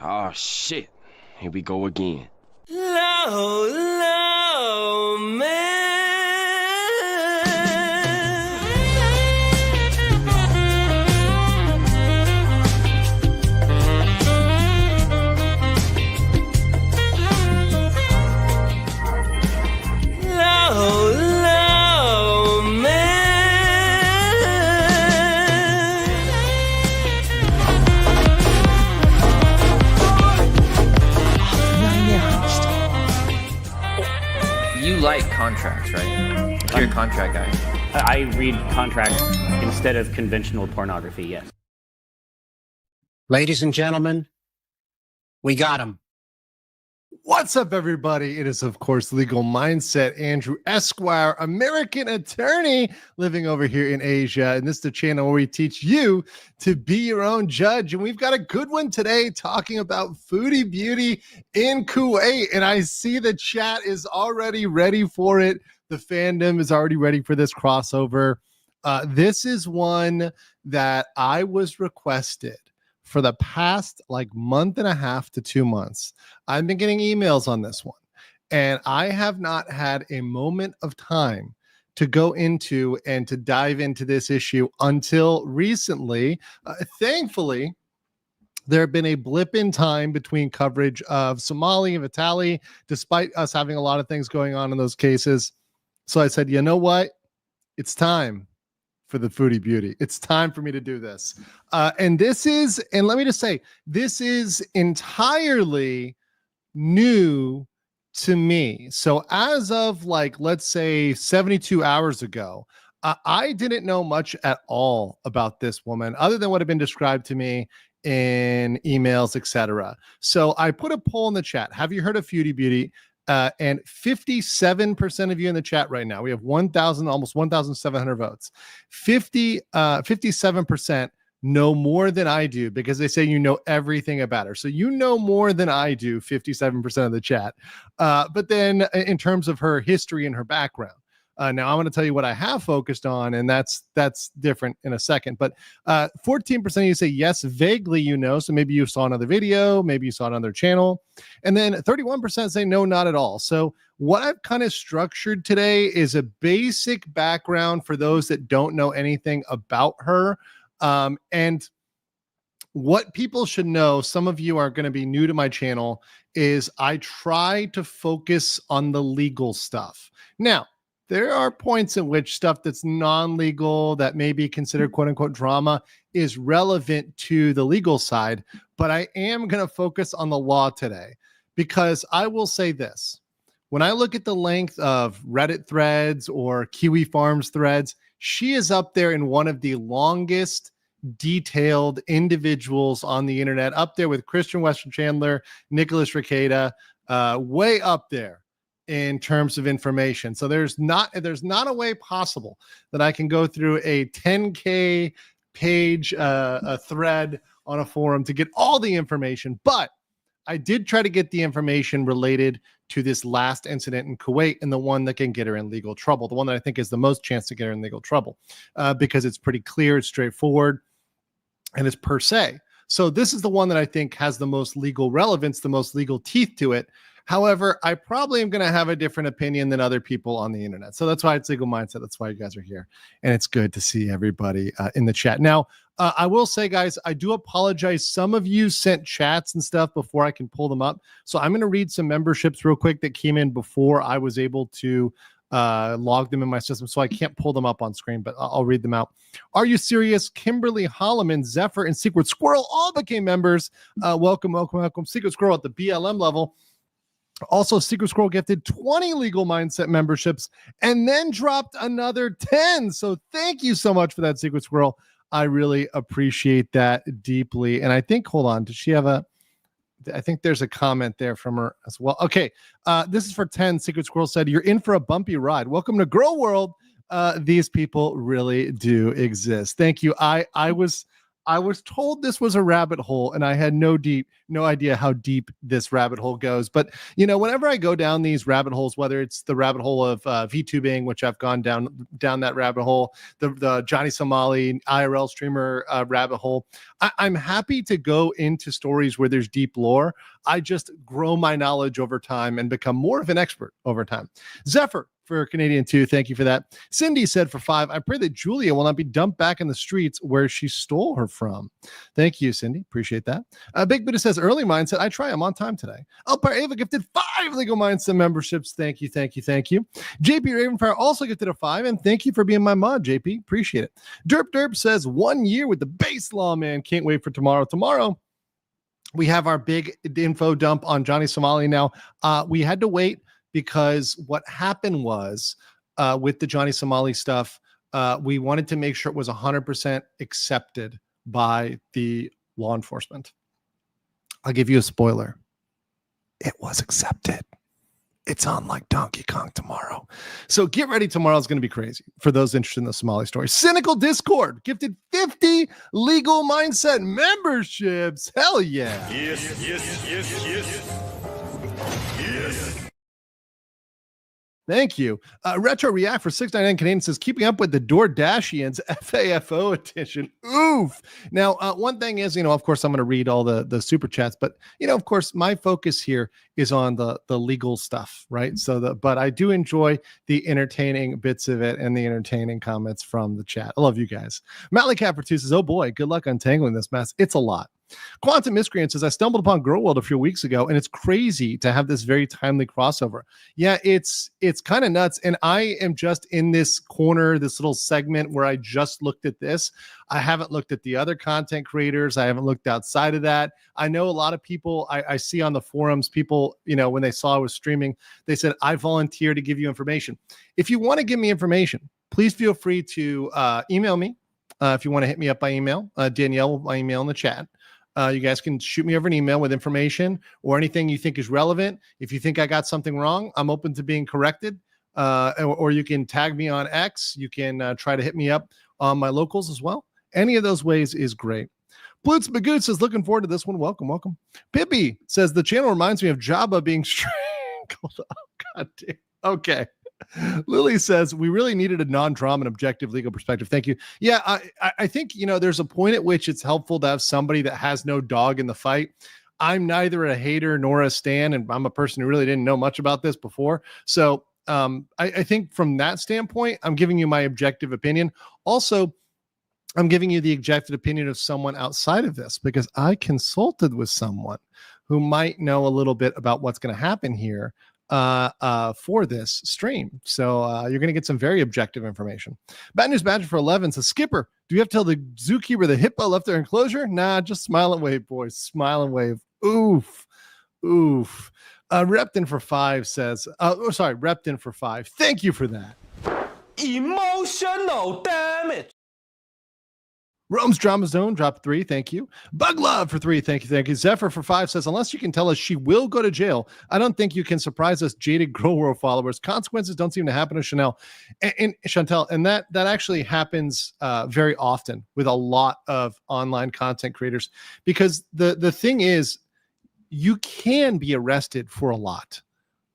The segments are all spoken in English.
Oh shit, here we go again. Low, low, man. Low, low, man. You like contracts, right? You're a contract guy. I read contracts instead of conventional pornography, yes. Ladies and gentlemen, we got him. What's up, everybody? It is, of course, Legal Mindset Andrew Esquire, American attorney living over here in Asia. And this is the channel where we teach you to be your own judge. And we've got a good one today talking about foodie beauty in Kuwait. And I see the chat is already ready for it. The fandom is already ready for this crossover. This is one that I was requested for the past month and a half to 2 months. I've been getting emails on this one, and I have not had a moment of time to go into and to dive into this issue until recently. Thankfully, there have been a blip in time between coverage of Somali and Vitali, despite us having a lot of things going on in those cases. So I said, you know what? It's time for the foodie beauty. It's time for me to do this. And this is, and let me just say, this is entirely new to me. So as of let's say 72 hours ago, I didn't know much at all about this woman other than what had been described to me in emails, etc. So I put a poll in the chat. Have you heard of foodie beauty? And 57% of you in the chat right now, we have almost 1,700 votes. 57% know more than I do because they say you know everything about her. So you know more than I do, 57% of the chat. But then in terms of her history and her background, now I'm going to tell you what I have focused on, and that's different in a second. But 14% of you say yes, vaguely you know. So maybe you saw another video, maybe you saw it on their channel. And then 31% say no, not at all. So what I've kind of structured today is a basic background for those that don't know anything about her. And what people should know, some of you are going to be new to my channel, is I try to focus on the legal stuff. Now, there are points in which stuff that's non-legal that may be considered quote unquote drama is relevant to the legal side, but I am going to focus on the law today because I will say this. When I look at the length of Reddit threads or Kiwi Farms threads, she is up there in one of the longest detailed individuals on the internet, up there with Christian Western Chandler, Nicholas Rekieta, way up there in terms of information. So there's not a way possible that I can go through a 10K page a thread on a forum to get all the information, but I did try to get the information related to this last incident in Kuwait and the one that can get her in legal trouble, the one that I think is the most chance to get her in legal trouble, because it's pretty clear, it's straightforward, and it's per se. So this is the one that I think has the most legal relevance, the most legal teeth to it. However, I probably am going to have a different opinion than other people on the internet. So that's why it's Legal Mindset. That's why you guys are here. And it's good to see everybody in the chat. Now, I will say, guys, I do apologize. Some of you sent chats and stuff before I can pull them up. So I'm going to read some memberships real quick that came in before I was able to log them in my system. So I can't pull them up on screen, but I'll read them out. Are you serious? Kimberly Holloman, Zephyr, and Secret Squirrel all became members. Welcome, welcome, welcome. Secret Squirrel at the BLM level. Also, Secret Squirrel gifted 20 Legal Mindset memberships and then dropped another 10. So thank you so much for that, Secret Squirrel. I really appreciate that deeply. And I think, hold on, does she have I think there's a comment there from her as well. Okay, this is for 10. Secret Squirrel said, you're in for a bumpy ride. Welcome to Girl World. These people really do exist. Thank you. I was I was told this was a rabbit hole, and I had no idea how deep this rabbit hole goes. But whenever I go down these rabbit holes, whether it's the rabbit hole of VTubing, which I've gone down that rabbit hole, the Johnny Somali IRL streamer rabbit hole, I'm happy to go into stories where there's deep lore. I just grow my knowledge over time and become more of an expert over time. Zephyr for Canadian 2, thank you for that. Cindy said for 5, I pray that Julia will not be dumped back in the streets where she stole her from. Thank you, Cindy. Appreciate that. Big Buddha says early mindset. I try. I'm on time today. Alpar Ava gifted 5 legal mindset memberships. Thank you. JP Ravenfire also gifted a 5, and thank you for being my mod, JP. Appreciate it. Derp says 1 year with the base law, man. Can't wait for tomorrow. Tomorrow, we have our big info dump on Johnny Somali. Now, we had to wait because what happened was with the Johnny Somali stuff, we wanted to make sure it was 100% accepted by the law enforcement. I'll give you a spoiler. It was accepted. It's on like Donkey Kong tomorrow. So get ready. Tomorrow's going to be crazy for those interested in the Somali story. Cynical Discord gifted 50 legal mindset memberships. Hell yeah. Yes. Thank you. Retro React for 699 Canadian says, keeping up with the DoorDashians FAFO edition. Oof. Now, one thing is, of course, I'm going to read all the super chats, but, of course, my focus here is on the legal stuff, right? But I do enjoy the entertaining bits of it and the entertaining comments from the chat. I love you guys. Mally Cat for 2 says, oh boy, good luck untangling this mess. It's a lot. Quantum Miscreant says, I stumbled upon Grow World a few weeks ago, and it's crazy to have this very timely crossover. Yeah, it's kind of nuts. And I am just in this corner, this little segment where I just looked at this. I haven't looked at the other content creators. I haven't looked outside of that. I know a lot of people I see on the forums, people, when they saw I was streaming, they said, I volunteer to give you information. If you want to give me information, please feel free to email me. If you want to hit me up by email, Danielle, my email in the chat. You guys can shoot me over an email with information or anything you think is relevant. If you think I got something wrong, I'm open to being corrected. Or you can tag me on X. You can try to hit me up on my locals as well. Any of those ways is great. Blutz Bagoot says, looking forward to this one. Welcome. Pippi says, the channel reminds me of Jabba being strangled. Oh, God damn. Okay. Lily says, we really needed a non-drama and objective legal perspective. Thank you. Yeah, I think, there's a point at which it's helpful to have somebody that has no dog in the fight. I'm neither a hater nor a stan, and I'm a person who really didn't know much about this before. So I think from that standpoint, I'm giving you my objective opinion. Also, I'm giving you the objective opinion of someone outside of this because I consulted with someone who might know a little bit about what's going to happen here for this stream. So you're going to get some very objective information. Bad News Badger for 11 says, Skipper, do you have to tell the zookeeper the hippo left their enclosure? Nah, just smile and wave, boys. Smile and wave. Oof. Repton for 5 says, Repton for 5. Thank you for that. Emotional damage. Rome's Drama Zone dropped 3. Thank you. Bug Love for 3. Thank you. Zephyr for 5 says, unless you can tell us she will go to jail, I don't think you can surprise us jaded Grow World followers. Consequences don't seem to happen to Chantel. And that actually happens very often with a lot of online content creators, because the thing is, you can be arrested for a lot,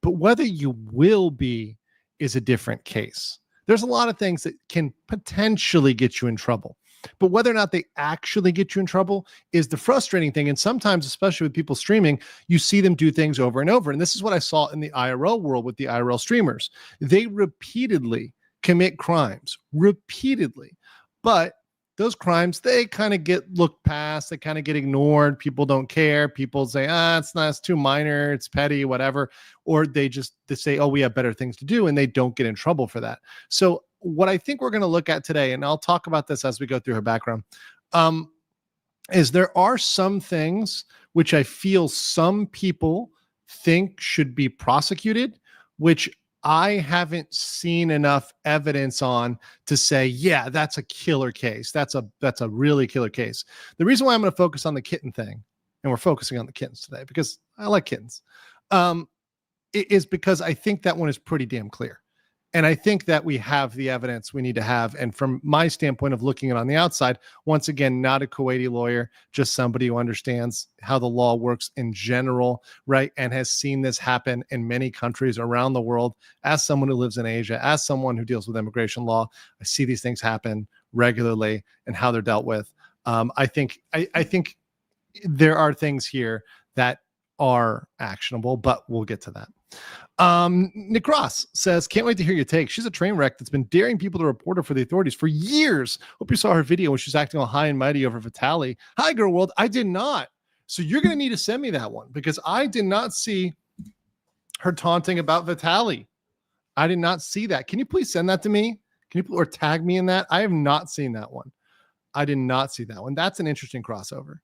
but whether you will be is a different case. There's a lot of things that can potentially get you in trouble. But whether or not they actually get you in trouble is the frustrating thing. And sometimes, especially with people streaming, you see them do things over and over. And this is what I saw in the IRL world with the IRL streamers. They repeatedly commit crimes, repeatedly. But those crimes, they kind of get looked past. They kind of get ignored. People don't care. People say, it's too minor. It's petty, whatever. Or they say, we have better things to do. And they don't get in trouble for that. So what I think we're going to look at today, and I'll talk about this as we go through her background, is there are some things which I feel some people think should be prosecuted, which I haven't seen enough evidence on to say, yeah, that's a killer case. That's a really killer case. The reason why I'm going to focus on the kitten thing, and we're focusing on the kittens today because I like kittens, is because I think that one is pretty damn clear. And I think that we have the evidence we need to have. And from my standpoint of looking at it on the outside, once again, not a Kuwaiti lawyer, just somebody who understands how the law works in general, right? And has seen this happen in many countries around the world. As someone who lives in Asia, as someone who deals with immigration law, I see these things happen regularly and how they're dealt with. I think there are things here that are actionable, but we'll get to that. Nick Ross says, can't wait to hear your take. She's a train wreck that's been daring people to report her for the authorities for years. Hope you saw her video when she's acting all high and mighty over Vitaly. Hi, girl world. I did not. So you're going to need to send me that one because I did not see her taunting about Vitaly. I did not see that. Can you please send that to me? Can you or tag me in that? I have not seen that one. I did not see that one. That's an interesting crossover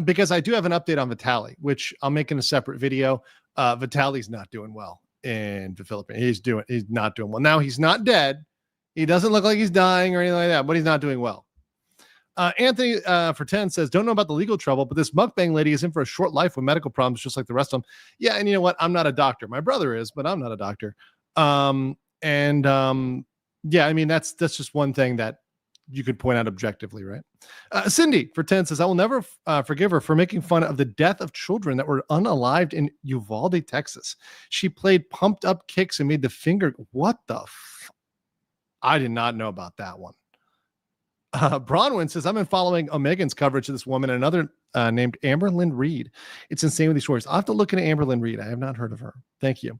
because I do have an update on Vitaly, which I'll make in a separate video. Vitaly's not doing well in the Philippines. He's not doing well. Now he's not dead. He doesn't look like he's dying or anything like that, but he's not doing well. Anthony for 10 says, don't know about the legal trouble, but this mukbang lady is in for a short life with medical problems, just like the rest of them. Yeah. And you know what? I'm not a doctor. My brother is, but I'm not a doctor. Yeah, I mean, that's just one thing that you could point out objectively, right? Cindy for 10 says, I will never forgive her for making fun of the death of children that were unalived in Uvalde, Texas. She played pumped up kicks and made the finger. What the I did not know about that one. Bronwyn says, I've been following Omegan's coverage of this woman and another named Amber Lynn Reed. It's insane with these stories. I'll have to look into Amber Lynn Reed. I have not heard of her. Thank you.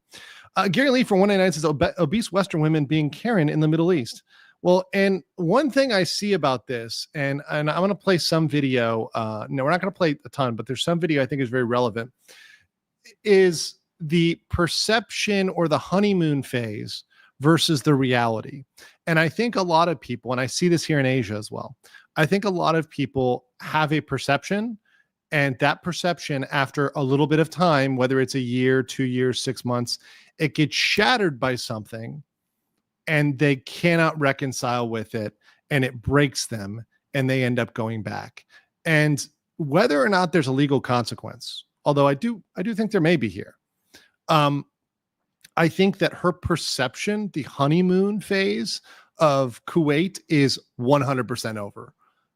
Gary Lee for 199 says, obese Western women being Karen in the Middle East. Well, and one thing I see about this, and I'm going to play some video. No, we're not going to play a ton, but there's some video I think is very relevant, is the perception or the honeymoon phase versus the reality. And I think a lot of people, and I see this here in Asia as well, I think a lot of people have a perception, and that perception after a little bit of time, whether it's a year, 2 years, 6 months, it gets shattered by something and they cannot reconcile with it and it breaks them and they end up going back. And whether or not there's a legal consequence, although I do think there may be here, I think that her perception, the honeymoon phase of Kuwait, is 100% over.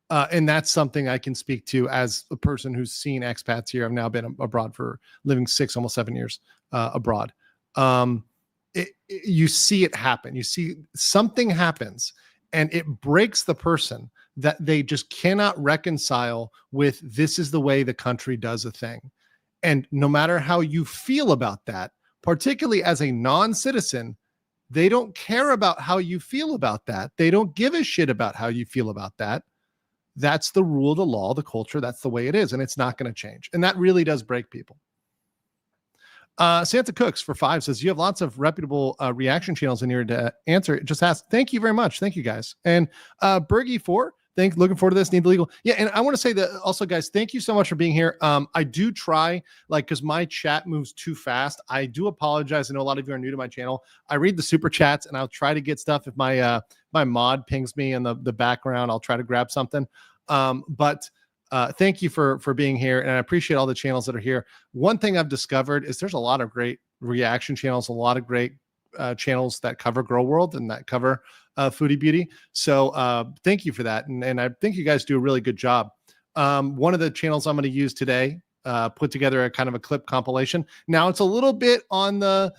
And that's something I can speak to as a person who's seen expats here. I've now been abroad for living 6, almost 7 years abroad. You see it happen. You see something happens and it breaks the person that they just cannot reconcile with. This is the way the country does a thing. And no matter how you feel about that, particularly as a non-citizen, they don't care about how you feel about that. They don't give a shit about how you feel about that. That's the rule, the law, the culture. That's the way it is. And it's not going to change. And that really does break people. Santa Cooks for 5 says, you have lots of reputable reaction channels in here to answer. Just ask. Thank you very much. Thank you guys. And Bergie 4, looking forward to this. Need the legal. Yeah. And I want to say that also, guys, thank you so much for being here. I do try, because my chat moves too fast. I do apologize. I know a lot of you are new to my channel. I read the super chats and I'll try to get stuff. If my my mod pings me in the background, I'll try to grab something. But thank you for being here. And I appreciate all the channels that are here. One thing I've discovered is there's a lot of great reaction channels, a lot of great channels that cover Girl World and that cover Foodie Beauty. So thank you for that. And I think you guys do a really good job. One of the channels I'm going to use today put together a kind of a clip compilation. Now it's a little bit on the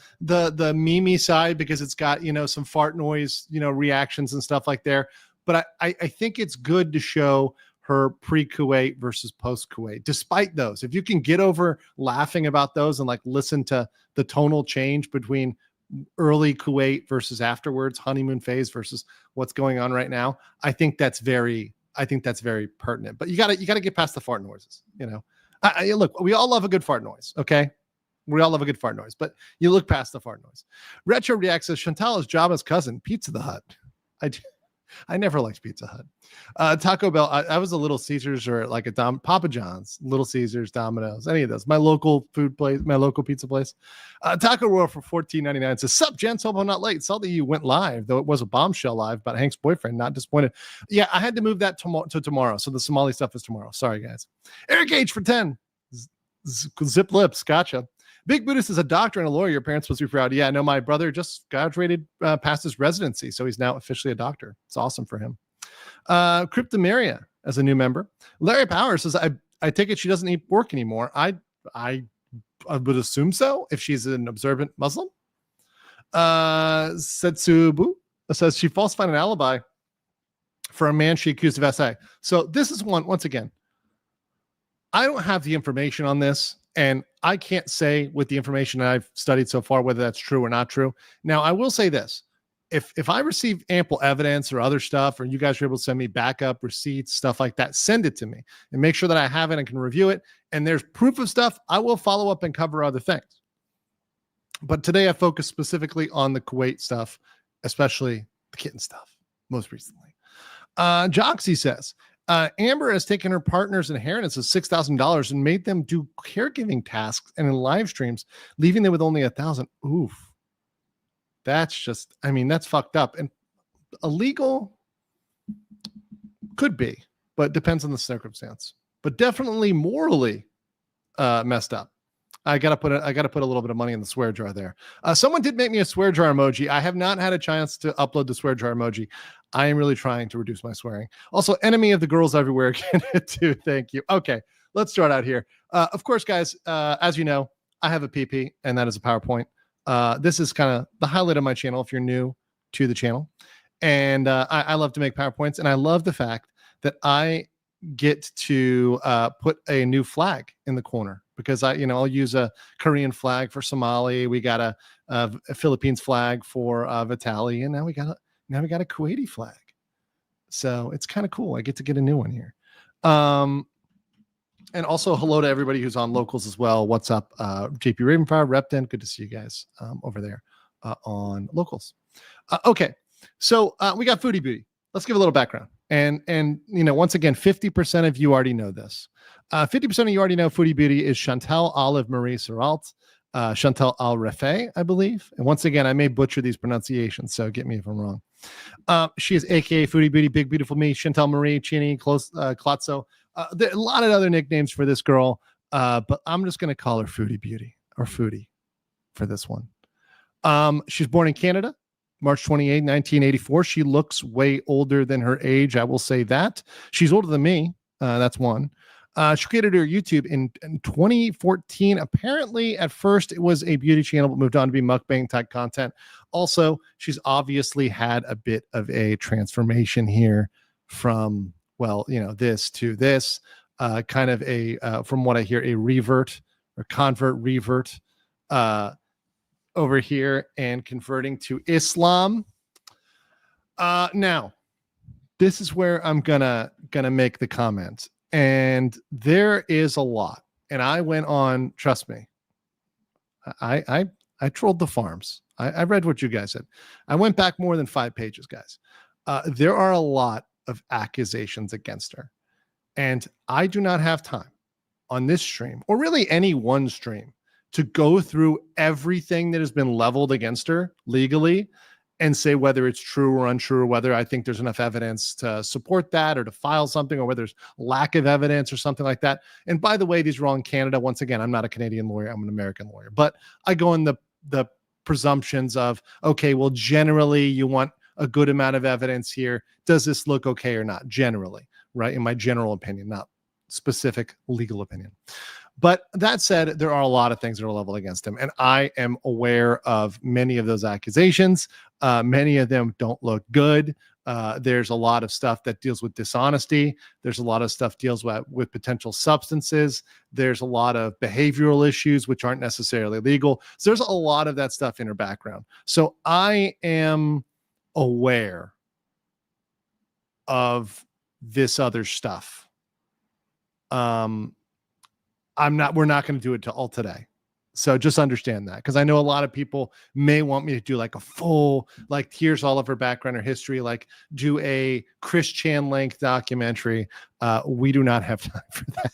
meme side because it's got, some fart noise, reactions and stuff like there. But I think it's good to show her pre-Kuwait versus post-Kuwait. Despite those, if you can get over laughing about those and listen to the tonal change between early Kuwait versus afterwards, honeymoon phase versus what's going on right now, I think that's very pertinent. But you gotta get past the fart noises. Look, we all love a good fart noise. Okay. We all love a good fart noise, but you look past the fart noise. Retro React says Chantal is Jabba's cousin, Pizza the Hut. I never liked Pizza Hut. Taco Bell, I was a Little Caesars or a Papa John's, Little Caesars, Domino's, any of those. My local food place, my local pizza place. Taco Royal for $14.99 says, sup, gents, hope I'm not late. Saw that you went live, though it was a bombshell live about Hank's boyfriend. Not disappointed. Yeah, I had to move that to tomorrow. So the Somali stuff is tomorrow. Sorry, guys. Eric H for 10. Zip lips. Gotcha. Big Buddhist is a doctor and a lawyer. Your parents must be proud. Yeah, no, my brother just graduated past his residency, so he's now officially a doctor. It's awesome for him. Cryptomeria as a new member. Larry Power says, I take it she doesn't need work anymore. I would assume so if she's an observant Muslim. Setsubu says she falsified an alibi for a man she accused of SA. So this is once again, I don't have the information on this, and I can't say with the information that I've studied so far whether that's true or not true. Now, I will say this. If I receive ample evidence or other stuff, or you guys are able to send me backup receipts, stuff like that, send it to me and make sure that I have it and can review it. And there's proof of stuff, I will follow up and cover other things. But today I focus specifically on the Kuwait stuff, especially the kitten stuff, most recently. Joxy says, Amber has taken her partner's inheritance of $6,000 and made them do caregiving tasks and in live streams, leaving them with only $1,000. Oof. That's just, I mean, that's fucked up. And illegal could be, but depends on the circumstance. But definitely morally messed up. I gotta put a little bit of money in the swear jar there. Someone did make me a swear jar emoji. I have not had a chance to upload the swear jar emoji. I am really trying to reduce my swearing. Also, enemy of the girls everywhere can hit too. Thank you. Okay, let's start out here. Of course, guys, as you know, I have a PP, and that is a PowerPoint. This is kind of the highlight of my channel if you're new to the channel. And I love to make PowerPoints, and I love the fact that I get to put a new flag in the corner, because I'll use a Korean flag for Somali. We got a Philippines flag for Vitali, and now we got a Kuwaiti flag. So it's kind of cool. I get to get a new one here. And also hello to everybody who's on locals as well. What's up? JP Ravenfire, Repton. Good to see you guys over there on locals. Okay. So we got Foodie Booty. Let's give a little background. And once again, 50% of you already know this. 50% of you already know Foodie Booty is Chantal Olive Marie Seralt, Chantal Al Refay, I believe. And once again, I may butcher these pronunciations, so get me if I'm wrong. She is AKA Foodie Booty, Big Beautiful Me, Chantal Marie, Chini, Klotzo. There are a lot of other nicknames for this girl, but I'm just going to call her Foodie Beauty or Foodie for this one. She's born in Canada, March 28, 1984. She looks way older than her age. I will say that. She's older than me. That's one. She created her YouTube in 2014. Apparently, at first, it was a beauty channel, but moved on to be mukbang type content. Also, she's obviously had a bit of a transformation here from, this to this, kind of from what I hear, a revert or revert over here and converting to Islam. Now, this is where I'm gonna make the comment. And there is a lot. And I went on, trust me, I trolled the farms. I read what you guys said. I went back more than 5 pages, guys. There are a lot of accusations against her. And I do not have time on this stream, or really any one stream, to go through everything that has been leveled against her legally and say whether it's true or untrue, or whether I think there's enough evidence to support that or to file something, or whether there's lack of evidence or something like that. And by the way, these are all in Canada. Once again, I'm not a Canadian lawyer. I'm an American lawyer. But I go in the presumptions of, okay, well, generally you want a good amount of evidence here. Does this look okay or not? Generally, right? In my general opinion, not specific legal opinion. But that said, there are a lot of things that are leveled against him. And I am aware of many of those accusations. Many of them don't look good. There's a lot of stuff that deals with dishonesty. There's a lot of stuff deals with potential substances. There's a lot of behavioral issues, which aren't necessarily legal. So there's a lot of that stuff in her background. So I am aware of this other stuff. We're not going to do it all today. So just understand that, because I know a lot of people may want me to do like a full, like, here's all of her background or history, like do a Chris Chan length documentary. We do not have time for that.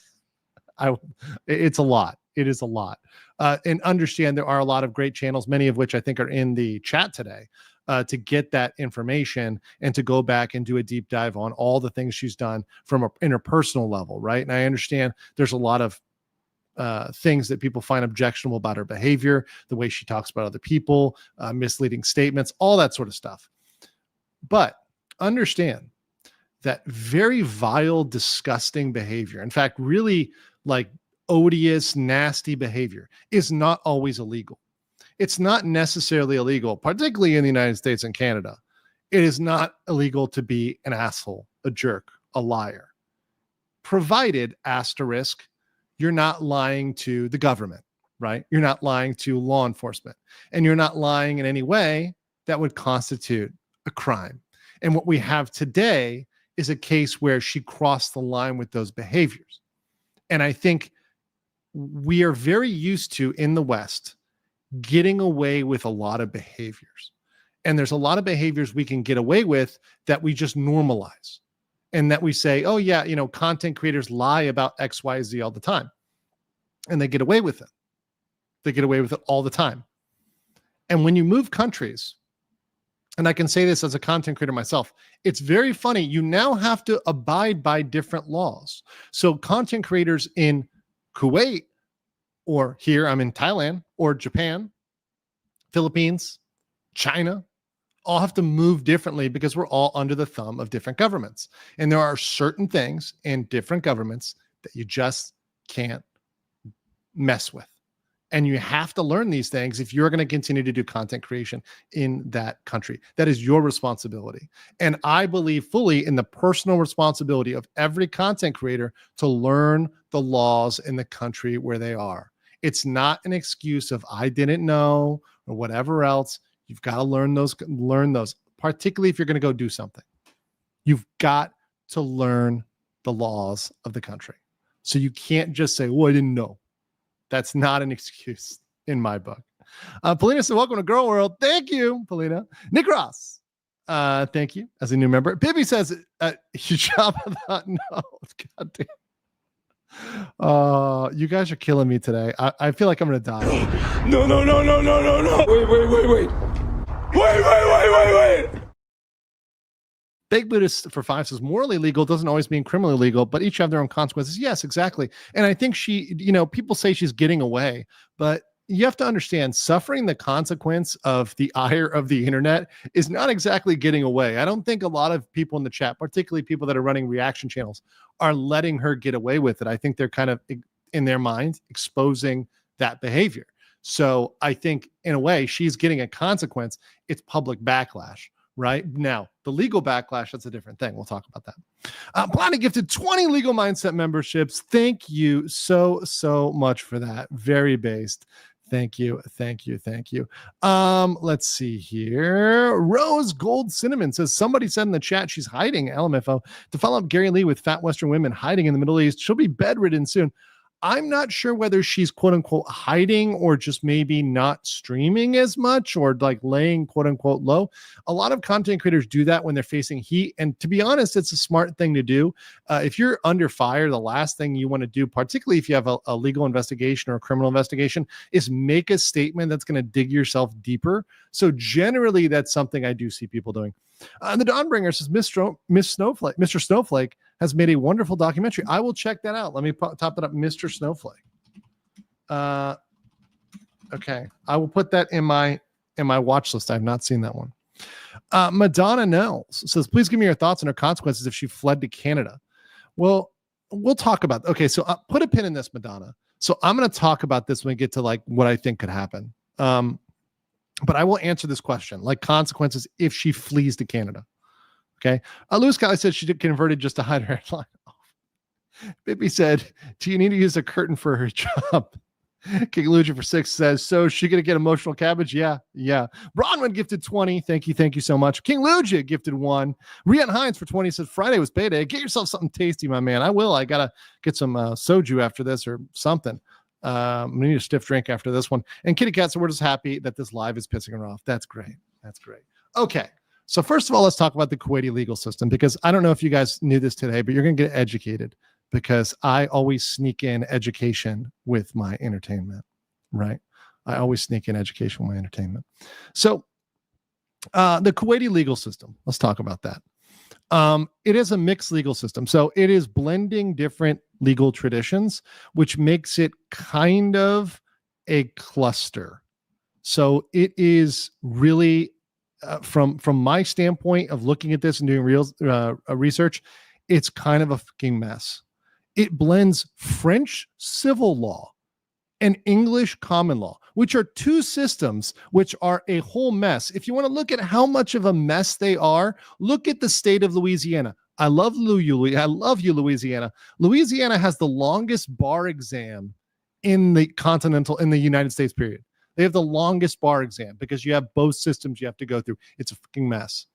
It's a lot. It is a lot. And understand there are a lot of great channels, many of which I think are in the chat today, to get that information and to go back and do a deep dive on all the things she's done from an interpersonal level, right? And I understand there's a lot of things that people find objectionable about her behavior, the way she talks about other people, misleading statements, all that sort of stuff. But understand that very vile, disgusting behavior, in fact, really like odious, nasty behavior, is not always illegal. It's not necessarily illegal, particularly in the United States and Canada. It is not illegal to be an asshole, a jerk, a liar, provided, asterisk, you're not lying to the government, right? You're not lying to law enforcement, and you're not lying in any way that would constitute a crime. And what we have today is a case where she crossed the line with those behaviors. And I think we are very used to, in the West, getting away with a lot of behaviors. And there's a lot of behaviors we can get away with that we just normalize. And that we say, oh yeah, content creators lie about X, Y, Z all the time. And they get away with it. They get away with it all the time. And when you move countries, and I can say this as a content creator myself, it's very funny. You now have to abide by different laws. So content creators in Kuwait, or here I'm in Thailand, or Japan, Philippines, China, all have to move differently because we're all under the thumb of different governments. And there are certain things in different governments that you just can't mess with. And you have to learn these things if you're going to continue to do content creation in that country. That is your responsibility. And I believe fully in the personal responsibility of every content creator to learn the laws in the country where they are. It's not an excuse of I didn't know or whatever else. You've got to learn those, particularly if you're going to go do something. You've got to learn the laws of the country. So you can't just say, well, I didn't know. That's not an excuse in my book. Polina said, welcome to Girl World. Thank you, Polina. Nick Ross, thank you as a new member. Pibby says, hijab without no. God damn. You guys are killing me today. I feel like I'm going to die. No. Wait. Big Buddhist for 5 says morally legal doesn't always mean criminally legal, but each have their own consequences. Yes, exactly. And I think she, people say she's getting away, but you have to understand suffering the consequence of the ire of the internet is not exactly getting away. I don't think a lot of people in the chat, particularly people that are running reaction channels, are letting her get away with it. I think they're kind of, in their mind, exposing that behavior. So I think in a way she's getting a consequence. It's public backlash. Right now, the legal backlash, that's a different thing. We'll talk about that. Planet gifted 20 Legal Mindset memberships. Thank you so much for that. Very based. Thank you. Let's see here. Rose Gold Cinnamon says, somebody said in the chat she's hiding, LMFO, to follow up Gary Lee with fat Western women hiding in the Middle East. She'll be bedridden soon. I'm not sure whether she's quote unquote hiding or just maybe not streaming as much or like laying quote unquote low. A lot of content creators do that when they're facing heat. And to be honest, it's a smart thing to do. If you're under fire, the last thing you want to do, particularly if you have a legal investigation or a criminal investigation, is make a statement that's going to dig yourself deeper. So generally, that's something I do see people doing. The Dawnbringer says, Mr. Snowflake has made a wonderful documentary. I will check that out. Let me top it up, Mr. Snowflake. Okay, I will put that in my watch list. I've not seen that one. Madonna Nels says, please give me your thoughts on her consequences if she fled to Canada. Well, we'll talk about. Okay, so put a pin in this, Madonna. So I'm going to talk about this when we get to like what I think could happen. But I will answer this question, like consequences if she flees to Canada. Okay. Lewis Kelly said she did converted just to hide her headline. Bippy said, do you need to use a curtain for her job? King Luigi for 6 says, so is she going to get emotional cabbage? Yeah. Bronwyn gifted 20. Thank you so much. King Luigi gifted 1. Rian Hines for 20 said, Friday was payday. Get yourself something tasty, my man. I will. I got to get some soju after this or something. We need a stiff drink after this one. And Kitty Cat said, we're just happy that this live is pissing her off. That's great. Okay. So first of all, let's talk about the Kuwaiti legal system, because I don't know if you guys knew this today, but you're going to get educated because I always sneak in education with my entertainment, right? I always sneak in education with my entertainment. So the Kuwaiti legal system, let's talk about that. It is a mixed legal system. So it is blending different legal traditions, which makes it kind of a cluster. So it is really, from my standpoint of looking at this and doing real research, it's kind of a fucking mess. It blends French civil law and English common law, which are two systems which are a whole mess. If you want to look at how much of a mess they are, look at the state of Louisiana. I love you, Louisiana. Louisiana has the longest bar exam in the United States, period. They have the longest bar exam because you have both systems you have to go through. It's a fucking mess.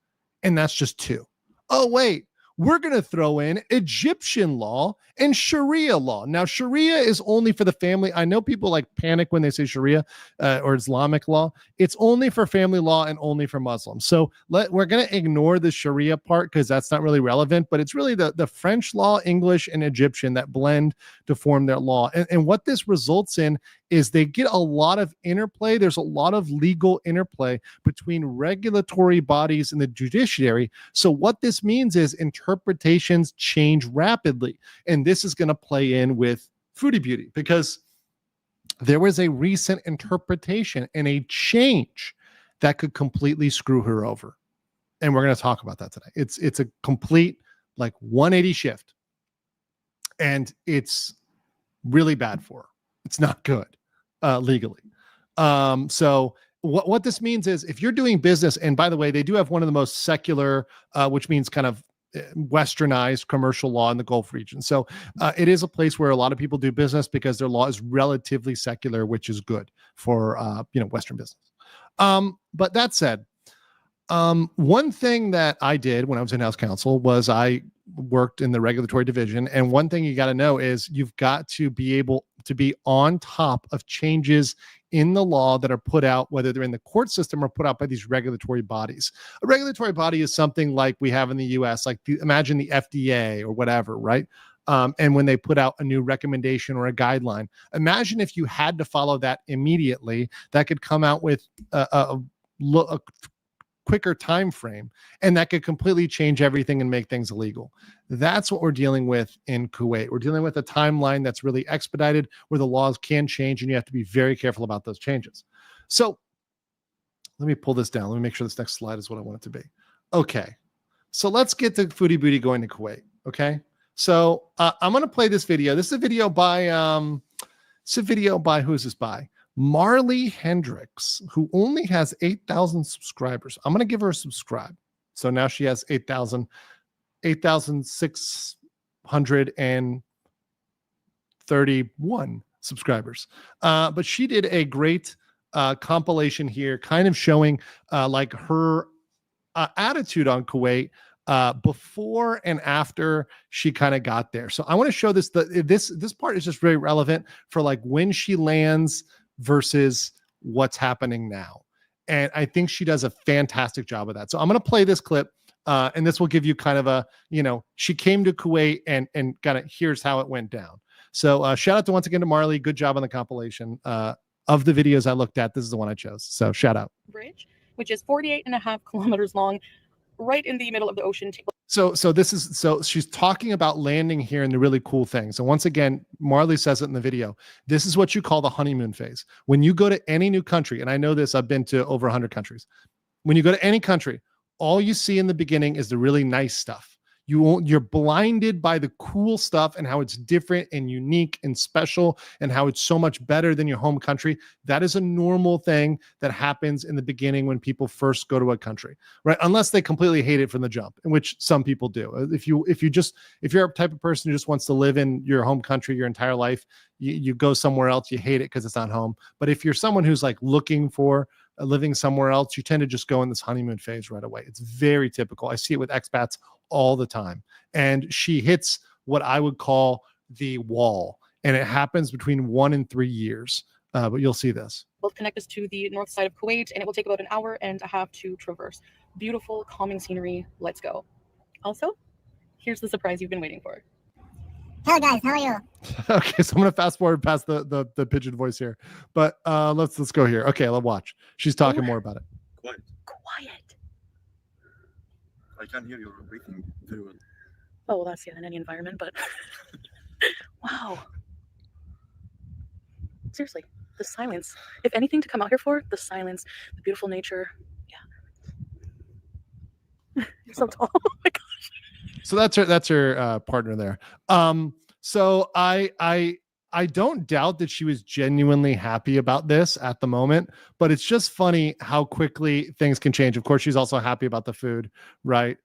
And that's just two. Oh, wait. We're going to throw in Egyptian law and Sharia law. Now, Sharia is only for the family. I know people like panic when they say Sharia or Islamic law. It's only for family law and only for Muslims. So we're going to ignore the Sharia part because that's not really relevant, but it's really the French law, English, and Egyptian that blend to form their law. And what this results in is they get a lot of interplay. There's a lot of legal interplay between regulatory bodies and the judiciary. So what this means is interpretations change rapidly. And this is going to play in with Foodie Beauty because there was a recent interpretation and a change that could completely screw her over. And we're going to talk about that today. It's a complete 180 shift. And it's really bad for her. It's not good. Legally. So what this means is if you're doing business, and by the way, they do have one of the most secular, which means kind of westernized commercial law in the Gulf region. So it is a place where a lot of people do business because their law is relatively secular, which is good for, Western business. But that said, one thing that I did when I was in House Counsel was I worked in the regulatory division. And one thing you got to know is you've got to be able to be on top of changes in the law that are put out, whether they're in the court system or put out by these regulatory bodies. A regulatory body is something like we have in the US, imagine the FDA or whatever, right? And when they put out a new recommendation or a guideline, imagine if you had to follow that immediately, that could come out with a quicker time frame, and that could completely change everything and make things illegal. That's what we're dealing with in Kuwait. We're dealing with a timeline that's really expedited where the laws can change, and you have to be very careful about those changes. So let me pull this down. Let me make sure this next slide is what I want it to be. Okay. So let's get to Foodie Booty going to Kuwait. Okay. So I'm going to play this video. This is a video by, who is this by? Marley Hendricks, who only has 8,000 subscribers. I'm going to give her a subscribe. So now she has 8,631 subscribers. But she did a great compilation here, kind of showing her attitude on Kuwait before and after she kind of got there. So I want to show this. This part is just very relevant for when she lands versus what's happening now. And I think she does a fantastic job of that. So I'm going to play this clip, and this will give you kind of a, she came to Kuwait and kind of here's how it went down. So shout out once again to Marley. Good job on the compilation. Of the videos I looked at, this is the one I chose. So shout out. Bridge, which is 48.5 kilometers long, right in the middle of the ocean. So she's talking about landing here and the really cool things. And once again, Marley says it in the video. This is what you call the honeymoon phase. When you go to any new country, and I know this, I've been to over 100 countries. When you go to any country, all you see in the beginning is the really nice stuff. You're blinded by the cool stuff and how it's different and unique and special and how it's so much better than your home country. That is a normal thing that happens in the beginning when people first go to a country, right? Unless they completely hate it from the jump, in which some people do. If you're a type of person who just wants to live in your home country your entire life, you go somewhere else, you hate it because it's not home. But if you're someone who's looking for living somewhere else, you tend to just go in this honeymoon phase right away. It's very typical. I see it with expats all the time. And she hits what I would call the wall. And it happens between 1 and 3 years. But you'll see this. Both connect us to the north side of Kuwait, and it will take about an hour and a half to traverse. Beautiful, calming scenery. Let's go. Also, here's the surprise you've been waiting for. Hello guys, how are you? Okay, so I'm gonna fast forward past the pigeon voice here, but let's go here. Okay, let's watch. She's talking more about it. Quiet. I can't hear your breathing very well. Oh, well, that's in any environment, but Wow. Seriously, the silence. If anything to come out here for, the silence, the beautiful nature. Yeah. You're so tall. Oh my gosh. So that's her partner there. So I don't doubt that she was genuinely happy about this at the moment, but it's just funny how quickly things can change. Of course, she's also happy about the food, right?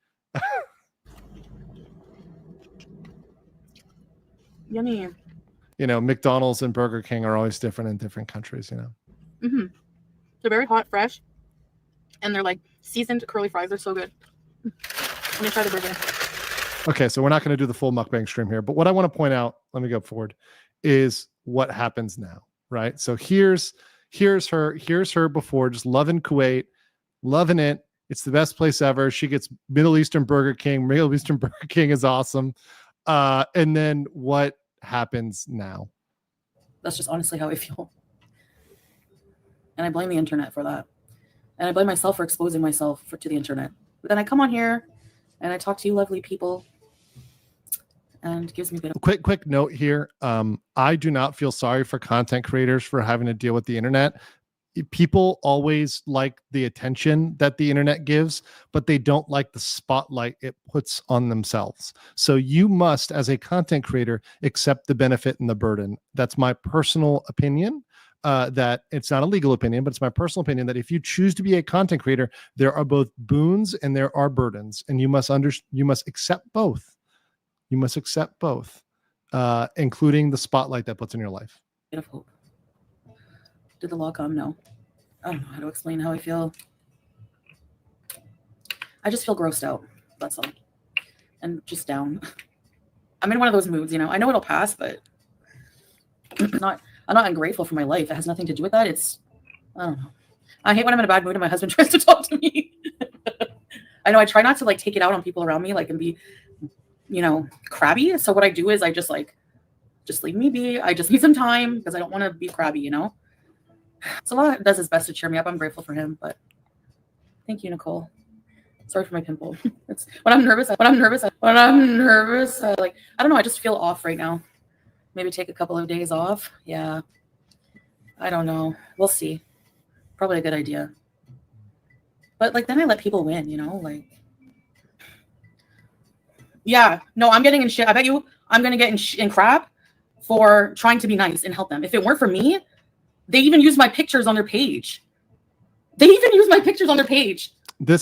Yummy. You know, McDonald's and Burger King are always different in different countries, you know. Mm-hmm. They're very hot, fresh, and they're like seasoned curly fries. They're so good. Let me try the burger. Okay, so we're not going to do the full mukbang stream here, but what I want to point out, let me go forward, is what happens now, right? So here's her before, just loving Kuwait, loving it. It's the best place ever. She gets Middle Eastern Burger King. Middle Eastern Burger King is awesome. And then what happens now? That's just honestly how I feel. And I blame the internet for that. And I blame myself for exposing myself to the internet. But then I come on here and I talk to you lovely people. And it gives me a bit of quick note here. I do not feel sorry for content creators for having to deal with the internet. People always like the attention that the internet gives, but they don't like the spotlight it puts on themselves. So you must, as a content creator, accept the benefit and the burden. That's my personal opinion. That it's not a legal opinion, but it's my personal opinion that if you choose to be a content creator, there are both boons and there are burdens, and you must accept both. You must accept both, including the spotlight that puts in your life. of hope. Did the law come? No. I don't know how to explain how I feel. I just feel grossed out. That's all. And just down. I'm in one of those moods, you know. I know it'll pass, but I'm not ungrateful for my life. It has nothing to do with that. It's, I don't know. I hate when I'm in a bad mood and my husband tries to talk to me. I know I try not to like take it out on people around me, like, and be, you know, crabby. So what I do is I just like, just leave me be. I just need some time because I don't want to be crabby, you know. So Allah does his best to cheer me up. I'm grateful for him, but thank you, Nicole. Sorry for my pimple. It's when I'm nervous, like, I don't know. I just feel off right now. Maybe take a couple of days off. Yeah. I don't know. We'll see. Probably a good idea. But like, then I let people win, you know, like, yeah, no, I'm getting in shit. I bet you I'm going to get in crap for trying to be nice and help them. If it weren't for me, they even use my pictures on their page. This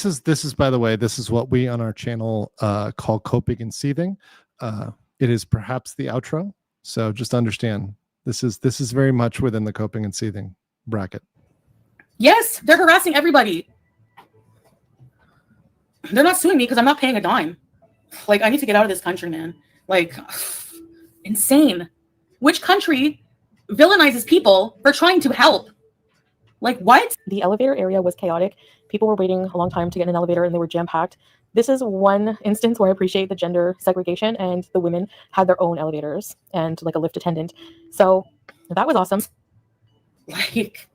is, by the way, this is what we on our channel call coping and seething. It is perhaps the outro. So just understand this is very much within the coping and seething bracket. Yes, they're harassing everybody. They're not suing me because I'm not paying a dime. Like, I need to get out of this country, man. Like, insane. Which country villainizes people for trying to help? Like, what? The elevator area was chaotic. People were waiting a long time to get in an elevator and they were jam-packed. This is one instance where I appreciate the gender segregation, and the women had their own elevators and like a lift attendant. So that was awesome. Like,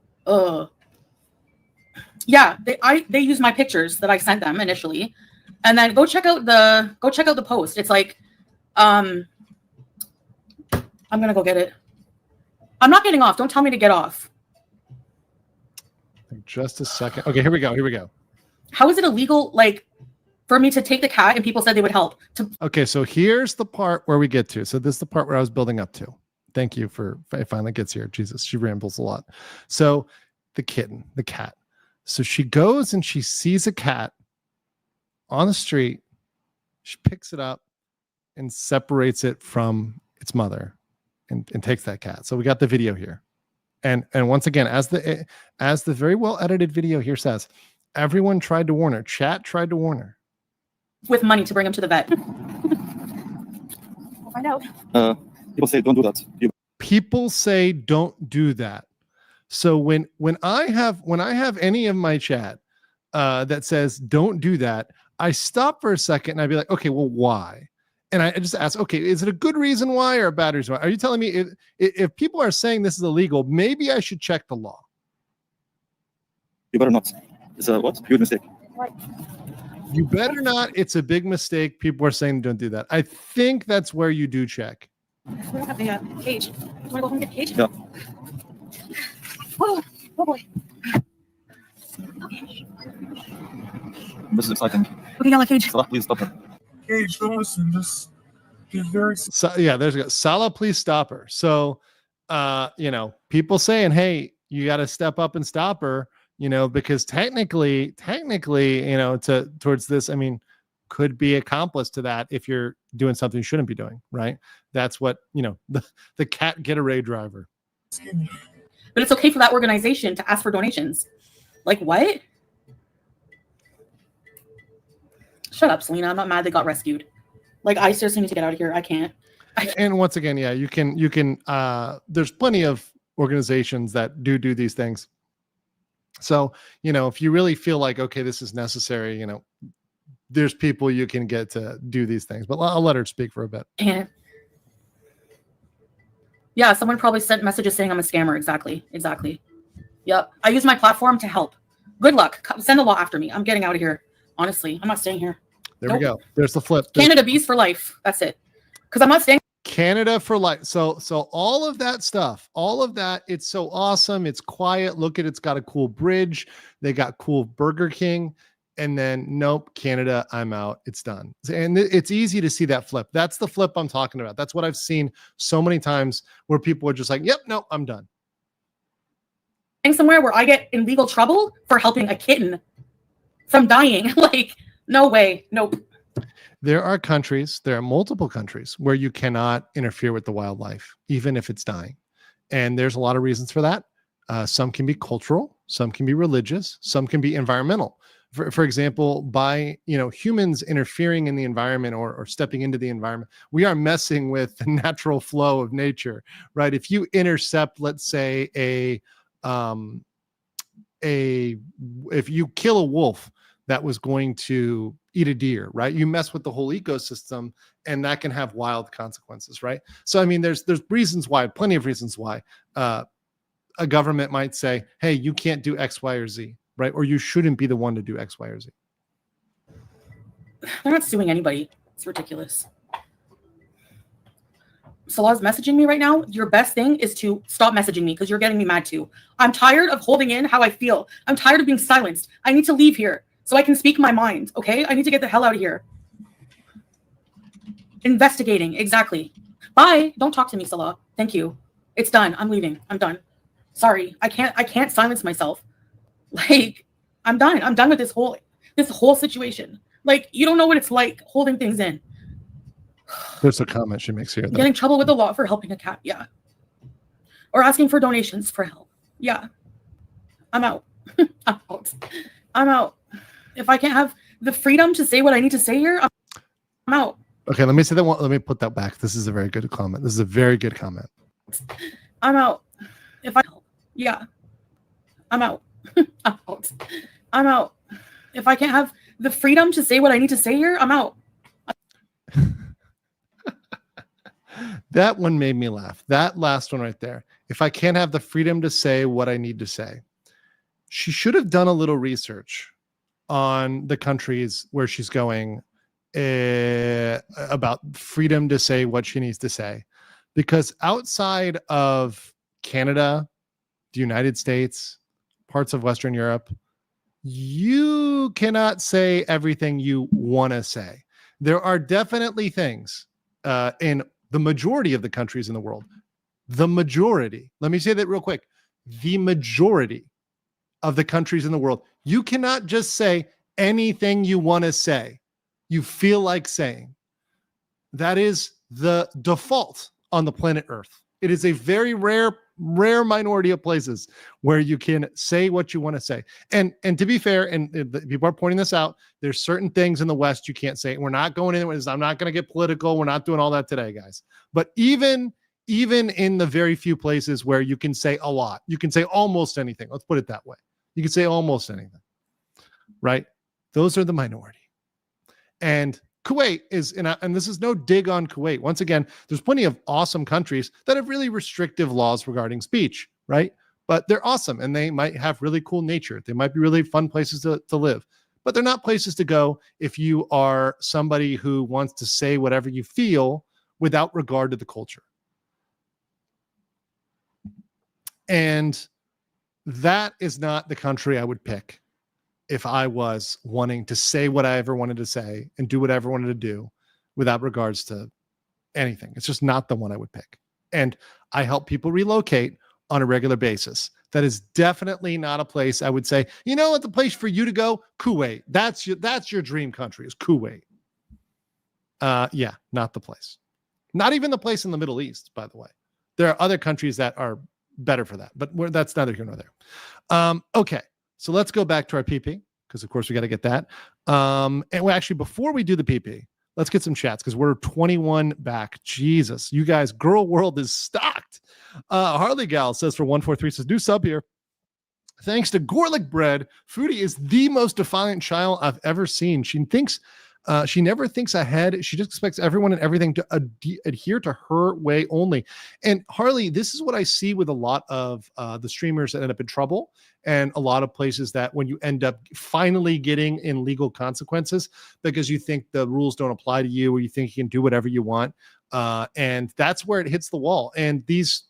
yeah, they used my pictures that I sent them initially, and then go check out the post. It's like, I'm gonna go get it. I'm not getting off. Don't tell me to get off. Just a second. Okay, here we go. How is it illegal, like, for me to take the cat and people said they would help? Okay, so here's the part where we get to. So this is the part where I was building up to. Thank you for it finally gets here. Jesus, she rambles a lot. So the cat. So she goes and she sees a cat on the street. She picks it up and separates it from its mother and takes that cat. So we got the video here. And once again, as the very well edited video here says, everyone tried to warn her. Chat tried to warn her. With money to bring him to the vet. We'll find out. People say don't do that. People say don't do that. So when I have any of my chat that says don't do that, I stop for a second and I'd be like, okay, well, why? And I just ask, okay, is it a good reason why or a bad reason why? Are you telling me if people are saying this is illegal, maybe I should check the law? You better not. It's a what? Huge mistake. Right. You better not. It's a big mistake. People are saying don't do that. I think that's where you do check. We don't have the cage. Do you want to go home and get the cage? Yeah. Oh boy. This is exciting. Okay, yellow cage. Salah, please stop it. Cage, don't listen. Just he's very. So yeah, there's a Salah, please stop her. So you know, people saying, hey, you got to step up and stop her, you know, because technically, you know, towards this, I mean, could be accomplice to that if you're doing something you shouldn't be doing, right? That's what, you know, the cat getaway driver. But it's okay for that organization to ask for donations. Like what? Shut up, Selena. I'm not mad they got rescued. Like, I seriously need to get out of here. I can't. And once again, yeah, you can there's plenty of organizations that do these things. So, you know, if you really feel like, okay, this is necessary, you know, there's people you can get to do these things. But I'll let her speak for a bit. Yeah, someone probably sent messages saying I'm a scammer. Exactly. Yep. I use my platform to help. Good luck. Send the law after me. I'm getting out of here. Honestly, I'm not staying here. There we go. There's the flip. Canada bees for life. That's it. Because I'm not staying. Canada for life. So all of that stuff, all of that, it's so awesome. It's quiet. Look at it's got a cool bridge. They got cool Burger King. And then nope, Canada, I'm out. It's done. And it's easy to see that flip. That's the flip I'm talking about. That's what I've seen so many times where people are just like, yep, no, I'm done. Somewhere where I get in legal trouble for helping a kitten from dying. Like, no way. Nope. There are multiple countries where you cannot interfere with the wildlife, even if it's dying. And there's a lot of reasons for that. Some can be cultural, some can be religious, some can be environmental. For example, by humans interfering in the environment or stepping into the environment, we are messing with the natural flow of nature, right? If you intercept, let's say, if you kill a wolf that was going to eat a deer, right? You mess with the whole ecosystem, and that can have wild consequences, right? So, I mean, there's reasons why, plenty of reasons why a government might say, hey, you can't do X, Y, or Z, right? Or you shouldn't be the one to do X, Y, or Z. They're not suing anybody. It's ridiculous. Salah's messaging me right now. Your best thing is to stop messaging me because you're getting me mad too. I'm tired of holding in how I feel. I'm tired of being silenced. I need to leave here so I can speak my mind, okay? I need to get the hell out of here. Investigating, exactly. Bye. Don't talk to me, Salah. Thank you. It's done. I'm leaving. I'm done. Sorry. I can't silence myself. Like, I'm done. I'm done with this whole situation. Like, you don't know what it's like holding things in. There's a comment she makes here. Getting in trouble with the law for helping a cat. Yeah. Or asking for donations for help. Yeah. I'm out. I'm out. I'm out. If I can't have the freedom to say what I need to say here, I'm out. Okay, let me say that one. Let me put that back. This is a very good comment. This is a very good comment. I'm out. Yeah. I'm out. I'm out. I'm out. If I can't have the freedom to say what I need to say here, I'm out. That one made me laugh. That last one right there. If I can't have the freedom to say what I need to say. She should have done a little research on the countries where she's going about freedom to say what she needs to say. Because outside of Canada, the United States, parts of Western Europe, you cannot say everything you want to say. There are definitely things in the majority of the countries in the world. The majority. Let me say that real quick. The majority of the countries in the world, you cannot just say anything you want to say, you feel like saying. That is the default on the planet Earth. It is a very rare minority of places where you can say what you want to say. And to be fair, and people are pointing this out, there's certain things in the West you can't say. We're not going in. I'm not going to get political. We're not doing all that today, guys. But even in the very few places where you can say a lot, you can say almost anything. Let's put it that way. You can say almost anything, right? Those are the minority. And Kuwait is, and this is no dig on Kuwait. Once again, there's plenty of awesome countries that have really restrictive laws regarding speech, right? But they're awesome, and they might have really cool nature. They might be really fun places to live, but they're not places to go if you are somebody who wants to say whatever you feel without regard to the culture. And that is not the country I would pick if I was wanting to say what I ever wanted to say and do what I ever wanted to do without regards to anything. It's just not the one I would pick. And I help people relocate on a regular basis. That is definitely not a place I would say, you know what, the place for you to go? Kuwait. That's your dream country, is Kuwait. Yeah, not the place. Not even the place in the Middle East, by the way. There are other countries that are better for that, but that's neither here nor there. Okay, so let's go back to our PP, because of course we got to get that. And actually, before we do the PP, let's get some chats, because we're 21 back. Jesus, you guys, Girl World is stocked. Harley Gal says for 143, says, new sub here. Thanks to Gorlick Bread, Foodie is the most defiant child I've ever seen. She never thinks ahead. She just expects everyone and everything to adhere to her way only. And Harley, this is what I see with a lot of the streamers that end up in trouble, and a lot of places that when you end up finally getting in legal consequences because you think the rules don't apply to you, or you think you can do whatever you want. And that's where it hits the wall. And these,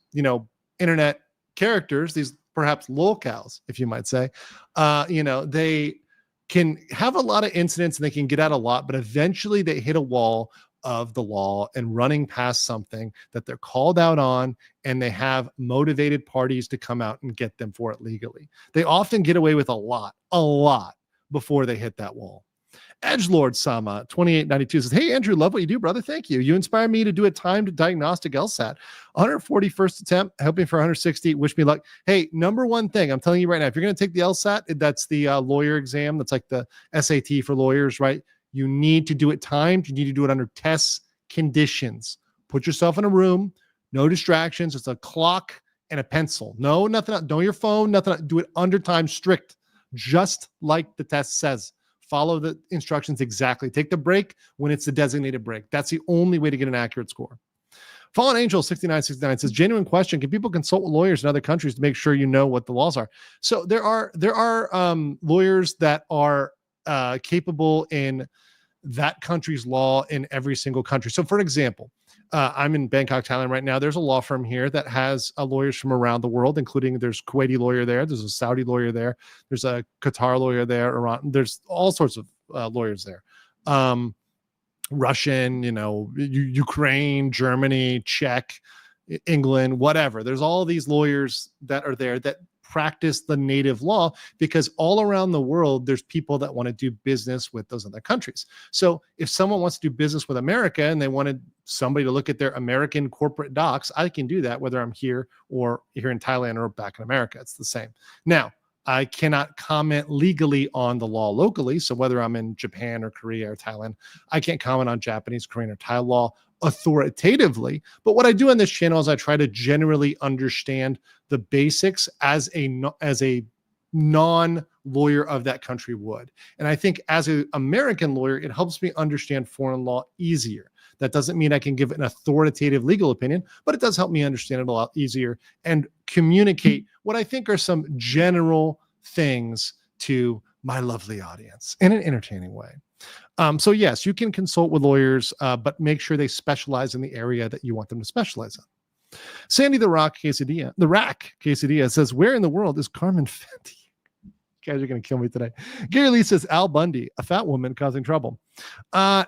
internet characters, these perhaps locals, if you might say, they can have a lot of incidents and they can get out a lot, but eventually they hit a wall of the law and running past something that they're called out on, and they have motivated parties to come out and get them for it legally. They often get away with a lot before they hit that wall. Edgelord Sama 2892 says, hey Andrew, love what you do, brother. Thank you. You inspire me to do a timed diagnostic LSAT. 141st attempt, helping for 160. Wish me luck. Hey, number one thing I'm telling you right now, if you're going to take the LSAT, that's the lawyer exam. That's like the SAT for lawyers, right? You need to do it timed. You need to do it under test conditions. Put yourself in a room, no distractions. It's a clock and a pencil. No, nothing. No, your phone, nothing. Do it under time, strict, just like the test says. Follow the instructions exactly. Take the break when it's the designated break. That's the only way to get an accurate score. Fallen Angel 6969 says, genuine question. Can people consult with lawyers in other countries to make sure you know what the laws are? So there are lawyers that are capable in that country's law in every single country. So for example, I'm in Bangkok, Thailand right now. There's a law firm here that has lawyers from around the world, including there's Kuwaiti lawyer there. There's a Saudi lawyer there. There's a Qatar lawyer there. Iran. There's all sorts of lawyers there. Russian, Ukraine, Germany, Czech, England, whatever. There's all these lawyers that are there that practice the native law, because all around the world, there's people that want to do business with those other countries. So if someone wants to do business with America and they wanted somebody to look at their American corporate docs, I can do that, whether I'm here or here in Thailand or back in America. It's the same. Now, I cannot comment legally on the law locally. So whether I'm in Japan or Korea or Thailand, I can't comment on Japanese, Korean, or Thai law authoritatively. But what I do on this channel is I try to generally understand the basics as a non-lawyer of that country would. And I think as an American lawyer, it helps me understand foreign law easier. That doesn't mean I can give an authoritative legal opinion, but it does help me understand it a lot easier and communicate what I think are some general things to my lovely audience in an entertaining way. So yes, you can consult with lawyers, but make sure they specialize in the area that you want them to specialize in. Sandy the Rack Quesadilla says, where in the world is Carmen Fenty? You guys are going to kill me today. Gary Lee says, Al Bundy, a fat woman causing trouble. El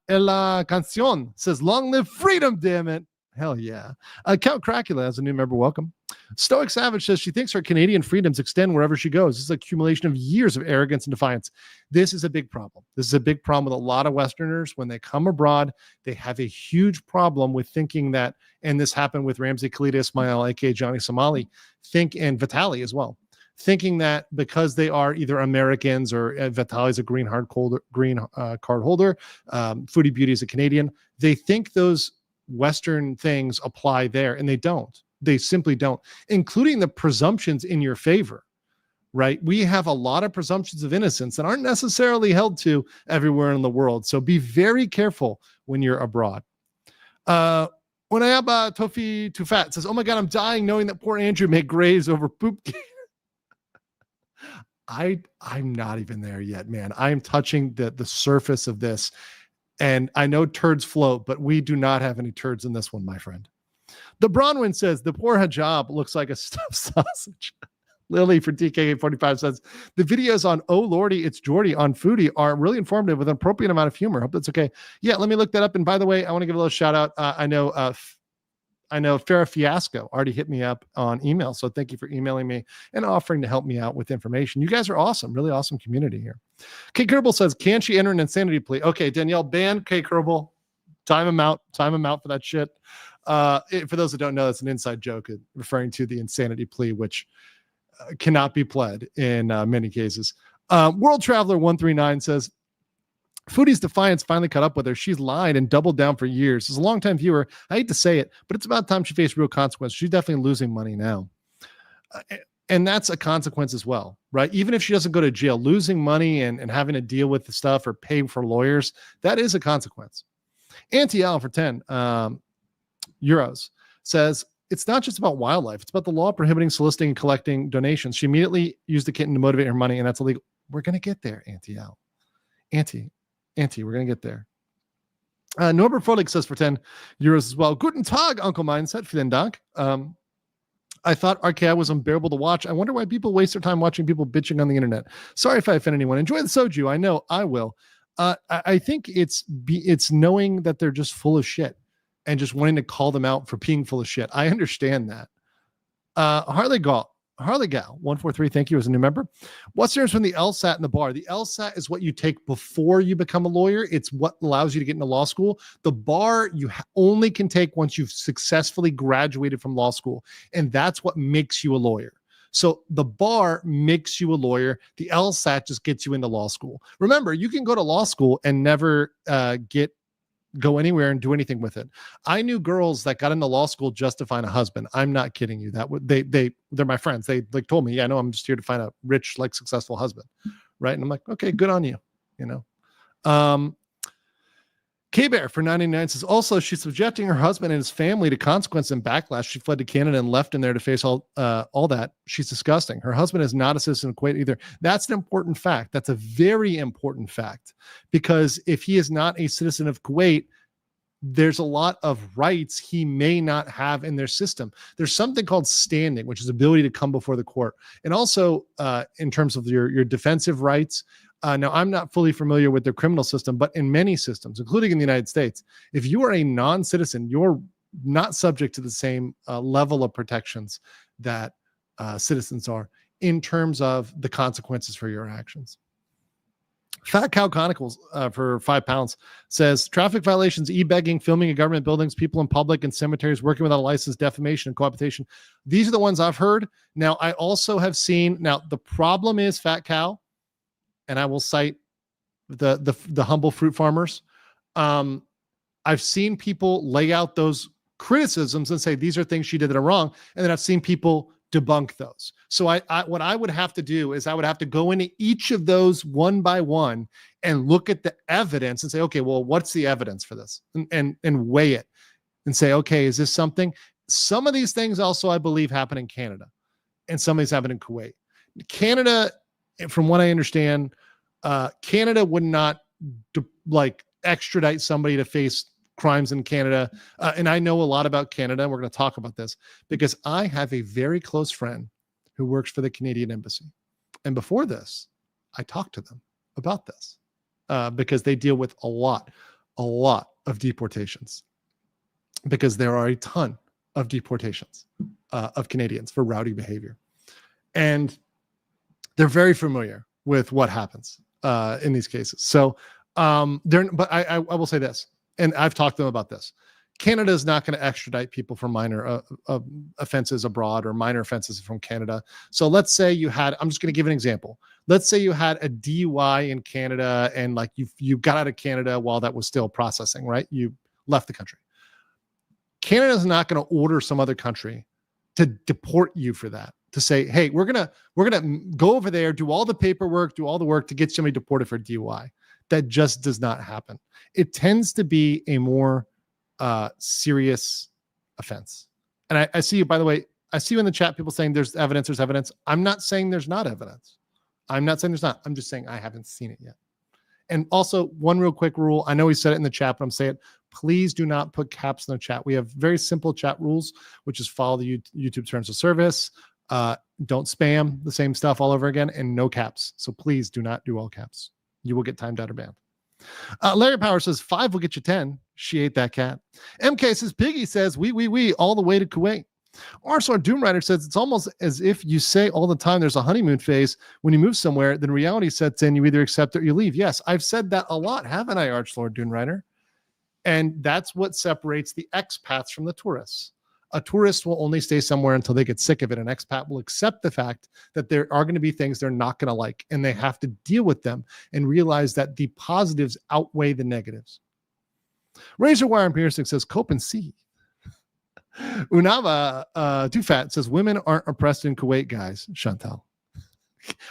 Cancion says, long live freedom, damn it. Hell yeah. Count Cracula has a new member. Welcome. Stoic Savage says she thinks her Canadian freedoms extend wherever she goes. This is an accumulation of years of arrogance and defiance. This is a big problem. This is a big problem with a lot of Westerners. When they come abroad, they have a huge problem with thinking that, and this happened with Ramsey Khalid Ismail, aka Johnny Somali, and Vitali as well, thinking that because they are either Americans or Vitali's a green card holder, Foodie Beauty is a Canadian, they think those Western things apply there, and they don't. They simply don't, including the presumptions in your favor, right? We have a lot of presumptions of innocence that aren't necessarily held to everywhere in the world. So be very careful when you're abroad. Unayaba Tofi Too Fat says, oh my God, I'm dying knowing that poor Andrew may graze over poop. I'm not even there yet, man. I am touching the surface of this. And I know turds float, but we do not have any turds in this one, my friend. The Bronwyn says the poor hijab looks like a stuffed sausage. Lily for TK 45 cents. The videos on Oh Lordy, It's Jordy on Foodie are really informative with an appropriate amount of humor. Hope that's okay. Yeah, let me look that up. And by the way, I want to give a little shout out. I know Farrah Fiasco already hit me up on email. So thank you for emailing me and offering to help me out with information. You guys are awesome. Really awesome community here. Kay Kerbal says, can she enter an insanity plea? Okay, Danielle, ban Kay Kerbal. Time him out for that shit. For those that don't know, it's an inside joke referring to the insanity plea, which cannot be pled in many cases. World Traveler 139 says, Foodie's defiance finally caught up with her. She's lied and doubled down for years. As a longtime viewer, I hate to say it, but it's about time she faced real consequences. She's definitely losing money now. And that's a consequence as well, right? Even if she doesn't go to jail, losing money and having to deal with the stuff or pay for lawyers, that is a consequence. Auntie Al for 10 euros says, it's not just about wildlife. It's about the law prohibiting soliciting and collecting donations. She immediately used the kitten to motivate her money, and that's illegal. We're going to get there, Auntie Al. Auntie, we're going to get there. Norbert Froelich says for 10 euros as well. Guten Tag, Uncle Mindset. Vielen Dank. I thought RKI was unbearable to watch. I wonder why people waste their time watching people bitching on the internet. Sorry if I offend anyone. Enjoy the soju. I know I will. I think it's knowing that they're just full of shit and just wanting to call them out for being full of shit. I understand that. Harley Gal 143, thank you as a new member. What's the difference between the LSAT and the bar? The LSAT is what you take before you become a lawyer. It's what allows you to get into law school. The bar you only can take once you've successfully graduated from law school, and that's what makes you a lawyer. So the bar makes you a lawyer. The LSAT just gets you into law school. Remember, you can go to law school and never go anywhere and do anything with it. I knew girls that got into law school just to find a husband. I'm not kidding you. They're my friends. They told me, yeah, I know, I'm just here to find a rich, successful husband. Right. And I'm like, okay, good on you. K-Bear for 99 says, also, she's subjecting her husband and his family to consequence and backlash. She fled to Canada and left him there to face all that. She's disgusting. Her husband is not a citizen of Kuwait either. That's an important fact. That's a very important fact, because if he is not a citizen of Kuwait, there's a lot of rights he may not have in their system. There's something called standing, which is ability to come before the court. And also in terms of your defensive rights. Now, I'm not fully familiar with their criminal system, but in many systems, including in the United States, if you are a non-citizen, you're not subject to the same level of protections that citizens are in terms of the consequences for your actions. Fat Cow Chronicles for £5 says, traffic violations, e-begging, filming in government buildings, people in public and cemeteries, working without a license, defamation, and cohabitation. These are the ones I've heard. Now, I also have seen, now the problem is, Fat Cow, and I will cite the humble fruit farmers. I've seen people lay out those criticisms and say, these are things she did that are wrong. And then I've seen people debunk those. So what I would have to do is I would have to go into each of those one by one and look at the evidence and say, okay, well, what's the evidence for this? And weigh it and say, okay, is this something? Some of these things also, I believe, happen in Canada, and some of these happen in Kuwait. Canada, from what I understand, Canada would not extradite somebody to face crimes in Canada. And I know a lot about Canada. We're going to talk about this because I have a very close friend who works for the Canadian Embassy. And before this, I talked to them about this because they deal with a lot of deportations, because there are a ton of deportations of Canadians for rowdy behavior. And they're very familiar with what happens in these cases. So but I will say this, and I've talked to them about this. Canada is not going to extradite people for minor offenses abroad or minor offenses from Canada. So let's say you had, I'm just going to give an example. Let's say you had a DUI in Canada and you got out of Canada while that was still processing, right? You left the country. Canada is not going to order some other country to deport you for that, to say, hey, we're gonna go over there, do all the paperwork, do all the work to get somebody deported for DUI. That just does not happen. It tends to be a more serious offense. And I see you, by the way, I see you in the chat, people saying there's evidence. I'm not saying there's not evidence. I'm not saying there's not. I'm just saying I haven't seen it yet. And also, one real quick rule. I know we said it in the chat, but I'm saying it. Please do not put caps in the chat. We have very simple chat rules, which is follow the YouTube terms of service. Don't spam the same stuff all over again, and no caps. So please do not do all caps. You will get timed out or banned. Larry Power says 5 will get you 10. She ate that cat. MK says Piggy says we all the way to Kuwait. Arslar Doomrider says it's almost as if you say all the time there's a honeymoon phase. When you move somewhere, then reality sets in. You either accept it or you leave. Yes, I've said that a lot, haven't I, Archlord Doomrider? And that's what separates the expats from the tourists. A tourist will only stay somewhere until they get sick of it. An expat will accept the fact that there are going to be things they're not going to like, and they have to deal with them and realize that the positives outweigh the negatives. Razor Wire and Piercing says, cope and see. Unava Too Fat says, women aren't oppressed in Kuwait, guys. Chantal.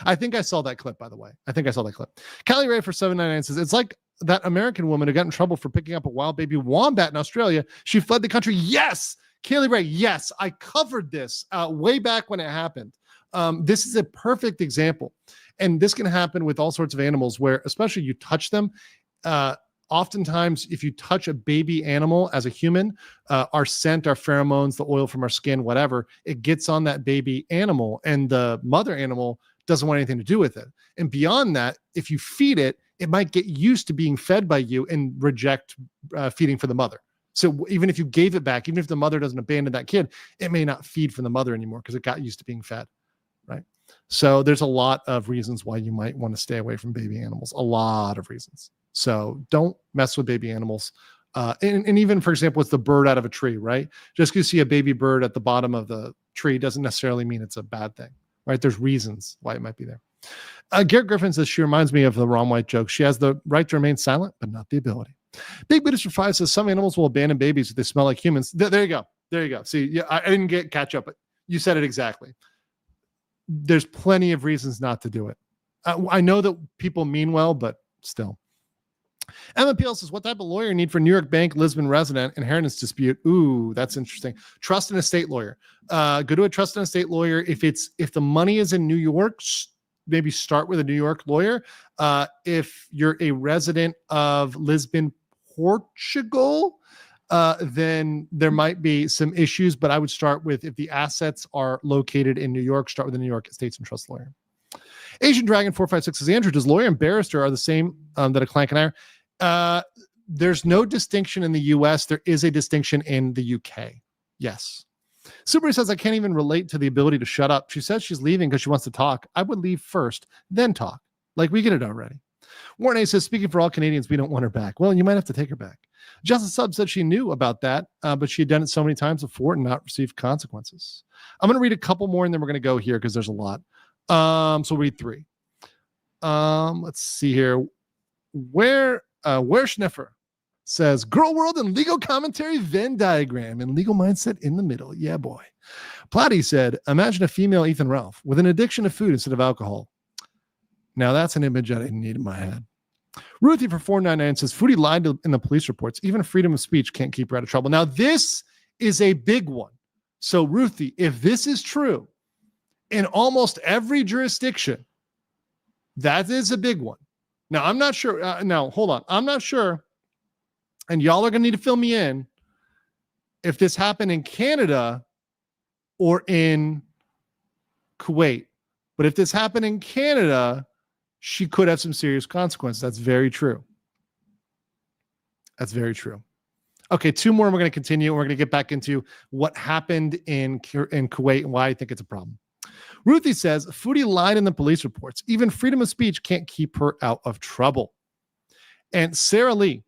I think I saw that clip, by the way. Callie Ray for 799 says, it's like that American woman who got in trouble for picking up a wild baby wombat in Australia. She fled the country. Yes. Kaylee Ray, yes, I covered this way back when it happened. This is a perfect example. And this can happen with all sorts of animals where, especially you touch them. Oftentimes, if you touch a baby animal as a human, our scent, our pheromones, the oil from our skin, whatever, it gets on that baby animal, and the mother animal doesn't want anything to do with it. And beyond that, if you feed it, it might get used to being fed by you and reject feeding for the mother. So even if you gave it back, even if the mother doesn't abandon that kid, it may not feed from the mother anymore because it got used to being fed, right? So there's a lot of reasons why you might want to stay away from baby animals, a lot of reasons. So don't mess with baby animals. And even, for example, it's the bird out of a tree, right? Just because you see a baby bird at the bottom of the tree doesn't necessarily mean it's a bad thing, right? There's reasons why it might be there. Garrett Griffin says, she reminds me of the Ron White joke. She has the right to remain silent, but not the ability. Big Buddhist for 5 says some animals will abandon babies if they smell like humans. There you go. See, yeah, I didn't catch up, but you said it exactly. There's plenty of reasons not to do it. I know that people mean well, but still. Emma Peel says, what type of lawyer you need for New York Bank Lisbon resident inheritance dispute? Ooh, that's interesting. Trust an estate lawyer. Go to a trust and estate lawyer. If the money is in New York, maybe start with a New York lawyer. If you're a resident of Lisbon, Portugal, then there might be some issues, but I would start with, if the assets are located in New York, start with a New York Estates and Trust lawyer. Asian Dragon 456 says, Andrew, does lawyer and barrister are the same that a clank and I are? There's no distinction in the US. There is a distinction in the UK. Yes. Subaru says, I can't even relate to the ability to shut up. She says she's leaving because she wants to talk. I would leave first, then talk. Like, we get it already. Warren A says, speaking for all Canadians, we don't want her back. Well, you might have to take her back. Justice Sub said she knew about that, but she had done it so many times before and not received consequences. I'm going to read a couple more, and then we're going to go here because there's a lot. So we'll read 3. Let's see here. Where Schneffer says, Girl World and legal commentary Venn diagram and legal mindset in the middle. Yeah, boy. Platy said, imagine a female Ethan Ralph with an addiction to food instead of alcohol. Now that's an image I didn't need in my head. Ruthie for 499 says, Foodie lied in the police reports. Even freedom of speech can't keep her out of trouble. Now this is a big one. So Ruthie, if this is true, in almost every jurisdiction, that is a big one. Now, I'm not sure. Now, hold on. I'm not sure. And y'all are going to need to fill me in if this happened in Canada or in Kuwait. But if this happened in Canada, she could have some serious consequences. That's very true. That's very true. Okay, 2 more and we're going to continue. We're going to get back into what happened in Kuwait and why I think it's a problem. Ruthie says, Foodie lied in the police reports. Even freedom of speech can't keep her out of trouble. And Sarah Lee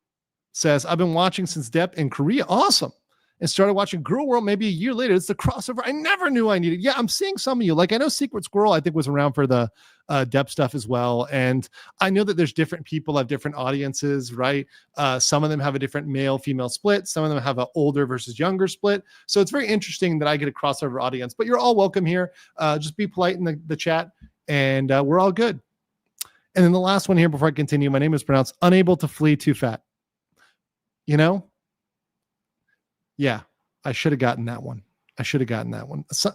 says, I've been watching since Depp in Korea. Awesome. And started watching Girl World maybe a year later. It's the crossover I never knew I needed. Yeah, I'm seeing some of you. Like, I know Secret Squirrel, I think, was around for the Depp stuff as well. And I know that there's different people have different audiences, right? Some of them have a different male-female split. Some of them have an older versus younger split. So it's very interesting that I get a crossover audience. But you're all welcome here. Just be polite in the chat, and we're all good. And then the last one here before I continue, my name is pronounced Unable to Flee Too Fat. You know? Yeah, I should have gotten that one. So,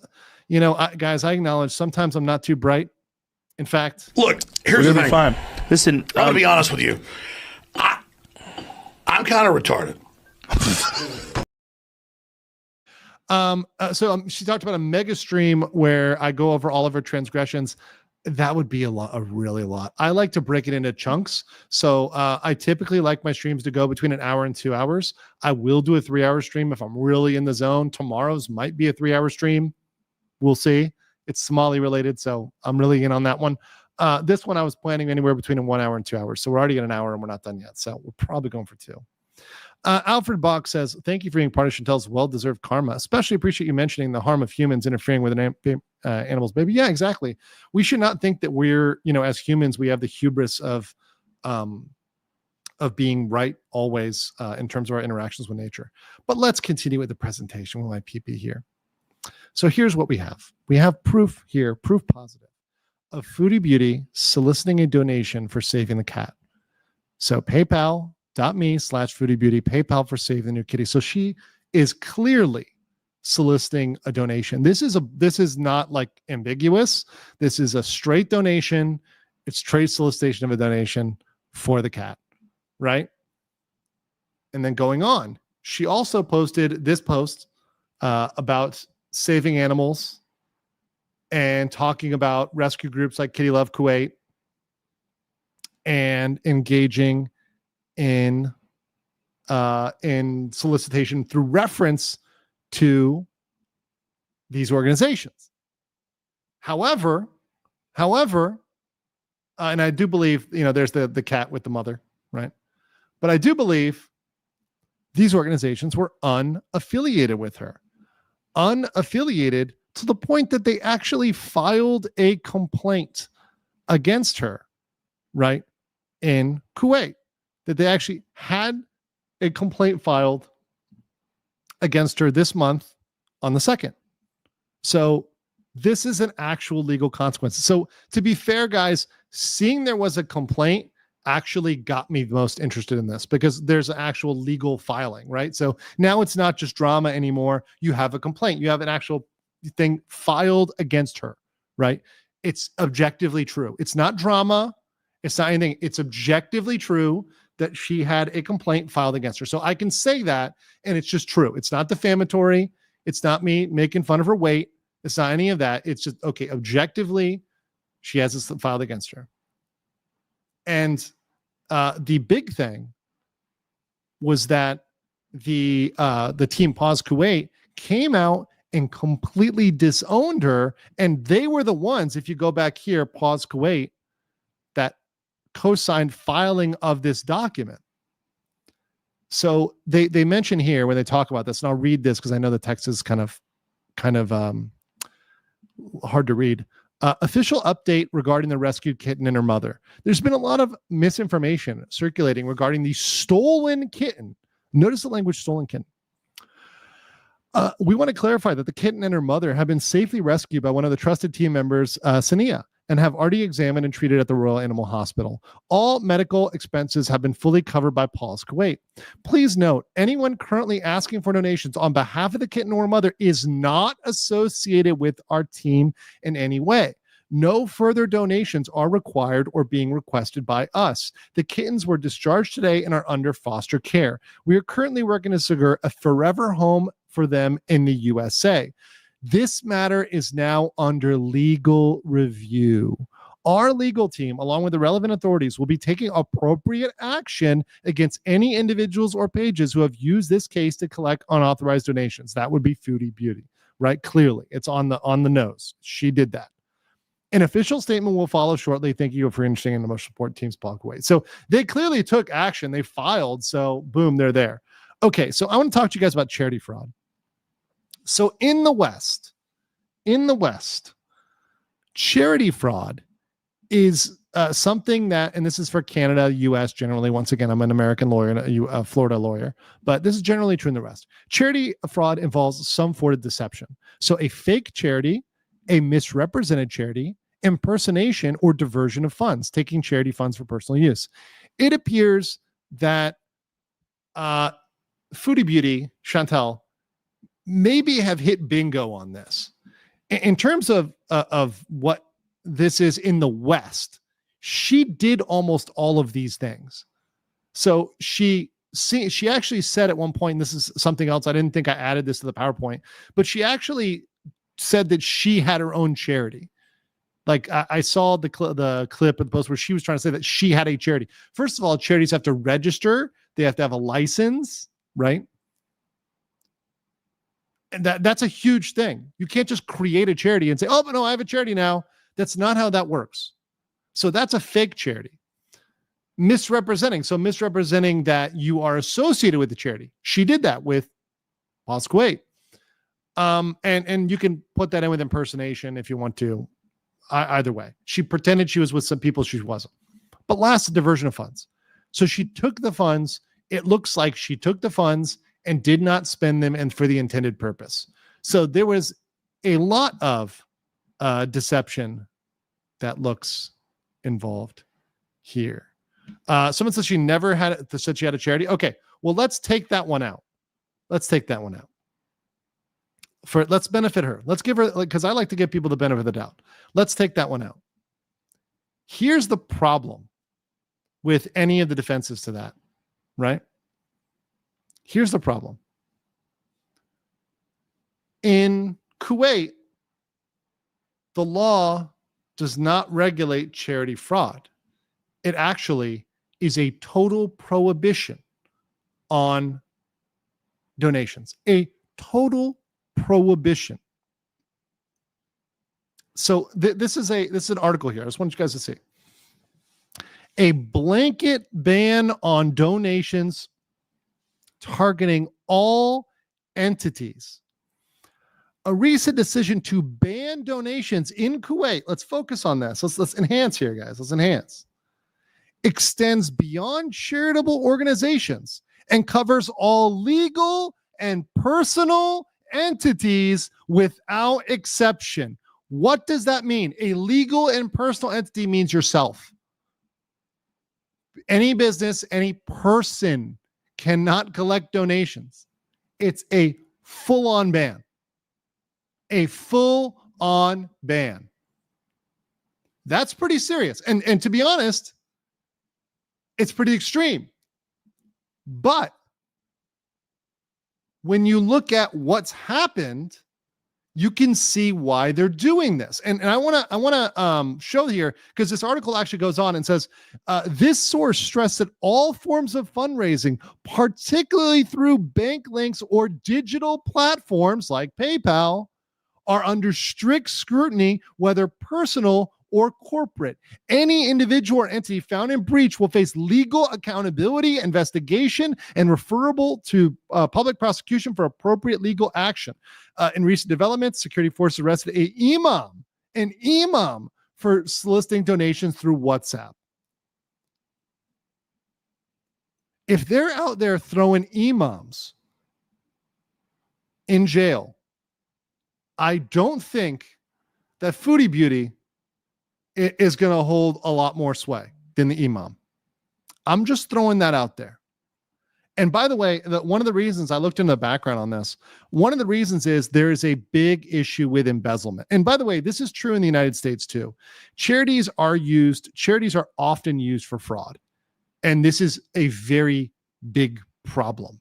guys, I acknowledge sometimes I'm not too bright. In fact, look, here's the thing. Fine. Listen, I'm going to be honest with you. I'm kind of retarded. She talked about a mega stream where I go over all of her transgressions. That would be a really lot. I like to break it into chunks. So I typically like my streams to go between an hour and 2 hours. I will do a 3-hour stream if I'm really in the zone. Tomorrow's might be a 3-hour stream. We'll see. It's Somali related, so I'm really in on that one. This one I was planning anywhere between 1 hour and 2 hours. So we're already at an hour and we're not done yet. So we're probably going for 2. Alfred Bach says, thank you for being part of Chantel's well-deserved karma. Especially appreciate you mentioning the harm of humans interfering with an animal's baby. Yeah, exactly. We should not think that we're, as humans, we have the hubris of being right always in terms of our interactions with nature. But let's continue with the presentation with my PP here. So here's what we have. We have proof here, proof positive, of Foodie Beauty soliciting a donation for saving the cat. So PayPal.me/Foodie Beauty, PayPal for Save the New Kitty. So she is clearly soliciting a donation. This is not like ambiguous. This is a straight donation. It's trade solicitation of a donation for the cat, right? And then going on, she also posted this post about saving animals and talking about rescue groups like Kitty Love Kuwait and engaging in solicitation through reference to these organizations. However, and I do believe, there's the cat with the mother, right? But I do believe these organizations were unaffiliated with her. Unaffiliated to the point that they actually filed a complaint against her, right, in Kuwait. That they actually had a complaint filed against her this month on the 2nd. So this is an actual legal consequence. So to be fair, guys, seeing there was a complaint actually got me the most interested in this because there's an actual legal filing, right? So now it's not just drama anymore. You have a complaint. You have an actual thing filed against her, right? It's objectively true. It's not drama. It's not anything. It's objectively true that she had a complaint filed against her. So I can say that, and it's just true. It's not defamatory. It's not me making fun of her weight. It's not any of that. It's just, okay, objectively, she has this filed against her. And the big thing was that the team Pause Kuwait came out and completely disowned her. And they were the ones, if you go back here, Pause Kuwait, that co-signed filing of this document. So they mention here when they talk about this, and I'll read this because I know the text is kind of hard to read. Official update regarding the rescued kitten and her mother. There's been a lot of misinformation circulating regarding the stolen kitten. Notice the language, stolen kitten. We want to clarify that the kitten and her mother have been safely rescued by one of the trusted team members, Sania, and have already examined and treated at the Royal Animal Hospital. All medical expenses have been fully covered by Pause Kuwait. Please note, anyone currently asking for donations on behalf of the kitten or mother is not associated with our team in any way. No further donations are required or being requested by us. The kittens were discharged today and are under foster care. We are currently working to secure a forever home for them in the USA. This matter is now under legal review. Our legal team, along with the relevant authorities, will be taking appropriate action against any individuals or pages who have used this case to collect unauthorized donations. That would be Foodie Beauty, right? Clearly, it's on the nose. She did that. An official statement will follow shortly. Thank you for interesting and emotional support teams Pause Kuwait. So they clearly took action. They filed. So boom, they're there. Okay, so I want to talk to you guys about charity fraud. So in the West, charity fraud is something that, and this is for Canada, US generally. Once again, I'm an American lawyer and a Florida lawyer, but this is generally true in the West. Charity fraud involves some form of deception. So a fake charity, a misrepresented charity, impersonation, or diversion of funds, taking charity funds for personal use. It appears that Foodie Beauty, Chantel, maybe have hit bingo on this. In terms of what this is in the West. She did almost all of these things. So she actually said at one point, this is something else, I didn't think I added this to the PowerPoint, but she actually said that she had her own charity. Like I saw the clip of the post where she was trying to say that she had a charity. First of all, charities have to register. They have to have a license, right? And that's a huge thing. You can't just create a charity and say, oh, but no, I have a charity now. That's not how that works. So that's a fake charity. Misrepresenting. So misrepresenting that you are associated with the charity. She did that with PoS Kuwait. And you can put that in with impersonation if you want to. Either way, she pretended she was with some people she wasn't. But last, diversion of funds. So she took the funds. It looks like she took the funds and did not spend them and for the intended purpose. So there was a lot of deception that looks involved here. Someone says she never said she had a charity. Okay, well, let's take that one out. Let's benefit her. Let's give her, because I like to give people the benefit of the doubt. Let's take that one out. Here's the problem with any of the defenses to that, right? Here's the problem. In Kuwait, the law does not regulate charity fraud. It actually is a total prohibition on donations. A total prohibition. So this is an article here. I just want you guys to see. A blanket ban on donations targeting all entities. A recent decision to ban donations in Kuwait. Let's focus on this. Let's enhance here, guys. Let's enhance. Extends beyond charitable organizations and covers all legal and personal entities without exception. What does that mean? A legal and personal entity means yourself. Any business, any person cannot collect donations. It's a full-on ban. A full-on ban. That's pretty serious. And to be honest, it's pretty extreme. But when you look at what's happened, you can see why they're doing this. And I want to show here, because this article actually goes on and says, this source stressed that all forms of fundraising, particularly through bank links or digital platforms like PayPal, are under strict scrutiny, whether personal or corporate. Any individual or entity found in breach will face legal accountability, investigation, and referable to public prosecution for appropriate legal action. In recent developments, security forces arrested an imam for soliciting donations through WhatsApp. If they're out there throwing imams in jail, I don't think that Foodie Beauty is going to hold a lot more sway than the imam. I'm just throwing that out there. And by the way, one of the reasons I looked into the background on this, one of the reasons is there is a big issue with embezzlement. And by the way, this is true in the United States too. Charities are often used for fraud. And this is a very big problem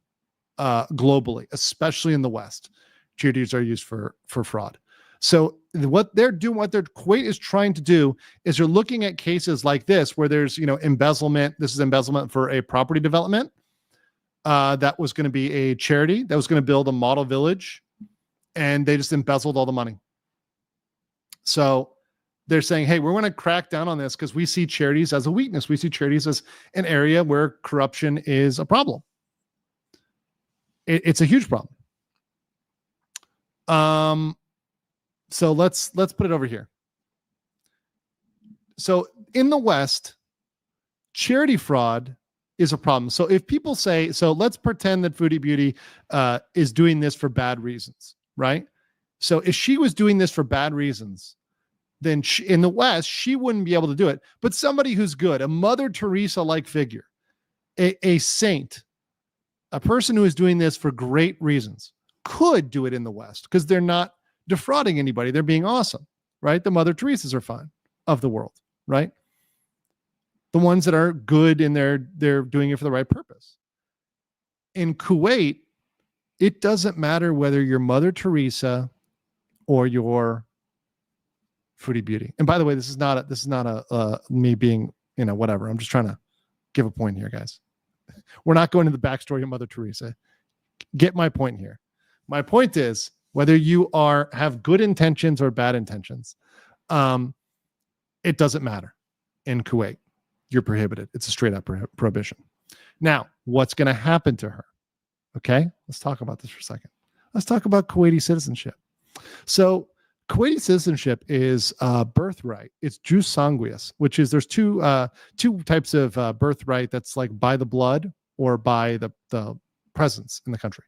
globally, especially in the West. Charities are used for fraud. So what Kuwait is trying to do is they're looking at cases like this where there's, embezzlement. This is embezzlement for a property development that was going to be a charity that was going to build a model village, and they just embezzled all the money. So they're saying, hey, we're going to crack down on this because we see charities as a weakness. We see charities as an area where corruption is a problem. It's a huge problem. So let's put it over here. So in the West, charity fraud is a problem. So if people say, so let's pretend that Foodie Beauty is doing this for bad reasons, right? So if she was doing this for bad reasons, then in the West, she wouldn't be able to do it. But somebody who's good, a Mother Teresa-like figure, a saint, a person who is doing this for great reasons, could do it in the West because they're not defrauding anybody. They're being awesome, right? The Mother Teresas are fine. of the world, right? The ones that are good and they're doing it for the right purpose. In Kuwait, it doesn't matter whether you're Mother Teresa or you're Foodie Beauty. And by the way, this is not a me being, whatever. I'm just trying to give a point here, guys. We're not going into the backstory of Mother Teresa. Get my point here. My point is whether you have good intentions or bad intentions, it doesn't matter. In Kuwait, you're prohibited. It's a straight up prohibition. Now, what's going to happen to her? Okay, let's talk about this for a second. Let's talk about Kuwaiti citizenship. So Kuwaiti citizenship is birthright. It's jus sanguinis, which is there's two types of birthright that's like by the blood or by the presence in the country.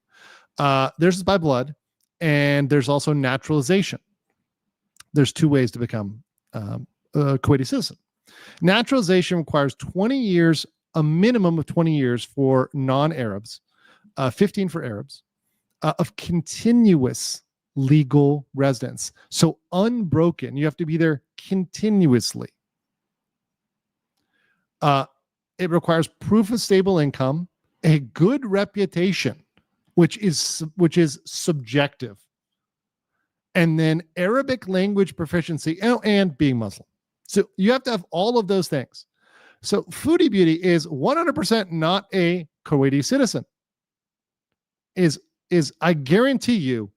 There's by blood, and there's also naturalization. There's two ways to become a Kuwaiti citizen. Naturalization requires 20 years, a minimum of 20 years for non-Arabs, 15 for Arabs, of continuous legal residence. So unbroken. You have to be there continuously. It requires proof of stable income, a good reputation, which is subjective, and then Arabic language proficiency and being Muslim. So you have to have all of those things. So Foodie Beauty is 100% not a Kuwaiti citizen. Is I guarantee you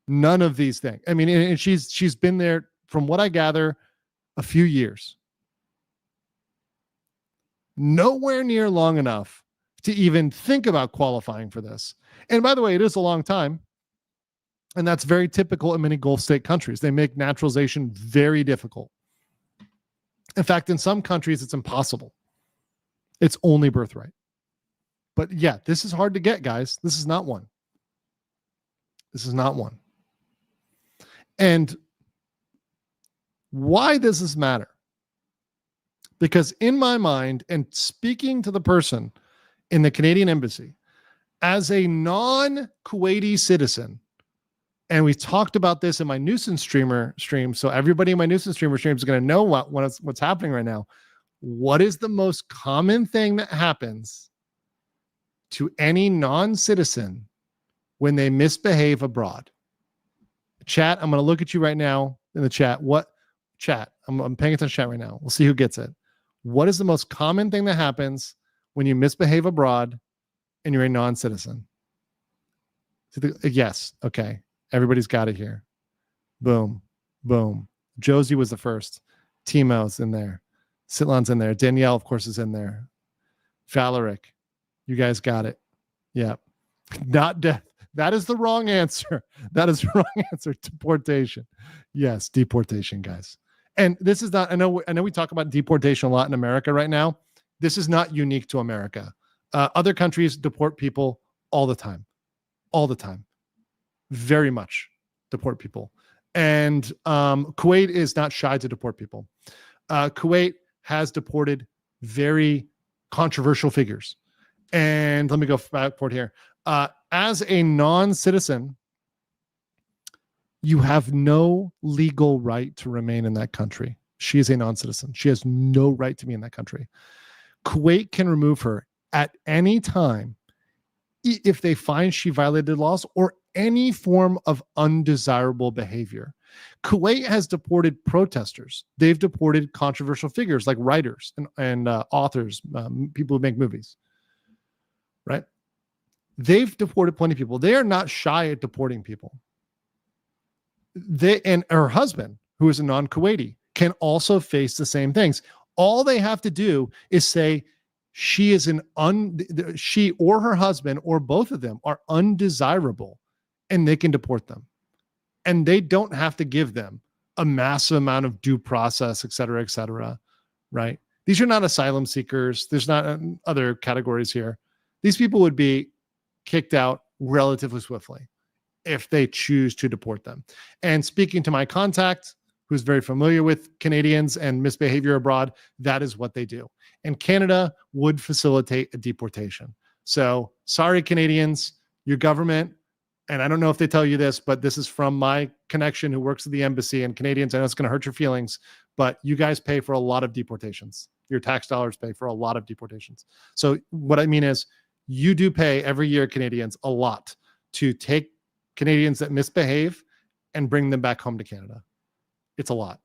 none of these things. I mean, and she's been there, from what I gather, a few years. Nowhere near long enough to even think about qualifying for this. And by the way, it is a long time. And that's very typical in many Gulf state countries. They make naturalization very difficult. In fact, in some countries, it's impossible. It's only birthright. But yeah, this is hard to get, guys. This is not one. This is not one. And why does this matter? Because in my mind, and speaking to the person in the Canadian embassy, as a non-Kuwaiti citizen, and we talked about this in my nuisance stream, so everybody in my nuisance stream is going to know what's happening right now. What is the most common thing that happens to any non-citizen when they misbehave abroad? Chat, I'm going to look at you right now in the chat. What chat? I'm paying attention to chat right now. We'll see who gets it. What is the most common thing that happens when you misbehave abroad and you're a non-citizen? Yes. Okay. Everybody's got it here. Boom. Boom. Josie was the first. Timo's in there. Sitlan's in there. Danielle, of course, is in there. Valeric. You guys got it. Yeah. Not death. That is the wrong answer. That is the wrong answer. Deportation. Yes, deportation, guys. And this is not, I know we talk about deportation a lot in America right now. This is not unique to America. Other countries deport people all the time. All the time. Very much deport people. And Kuwait is not shy to deport people. Kuwait has deported very controversial figures. And let me go forward here. As a non-citizen, you have no legal right to remain in that country. She is a non-citizen. She has no right to be in that country. Kuwait can remove her at any time if they find she violated laws or any form of undesirable behavior. Kuwait has deported protesters. They've deported controversial figures like writers and authors, people who make movies, right? They've deported plenty of people. They are not shy at deporting people. And her husband, who is a non-Kuwaiti, can also face the same things. All they have to do is say she or her husband or both of them are undesirable, and they can deport them. And they don't have to give them a massive amount of due process, et cetera, right? These are not asylum seekers. There's not other categories here. These people would be kicked out relatively swiftly if they choose to deport them. And speaking to my contact, who's very familiar with Canadians and misbehavior abroad, that is what they do. And Canada would facilitate a deportation. So sorry, Canadians, your government, and I don't know if they tell you this, but this is from my connection who works at the embassy, and Canadians, I know it's going to hurt your feelings, but you guys pay for a lot of deportations. Your tax dollars pay for a lot of deportations. So what I mean is you do pay every year, Canadians, a lot to take Canadians that misbehave and bring them back home to Canada. It's a lot.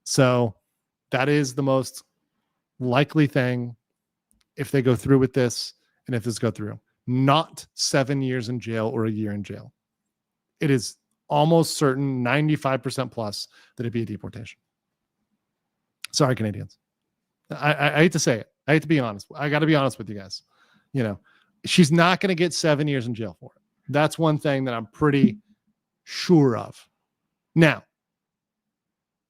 So that is the most likely thing if they go through with this and if this go through. Not 7 years in jail or a year in jail. It is almost certain, 95% plus, that it'd be a deportation. Sorry, Canadians. I hate to say it. I hate to be honest. I got to be honest with you guys. You know, she's not going to get 7 years in jail for it. That's one thing that I'm pretty sure of. Now,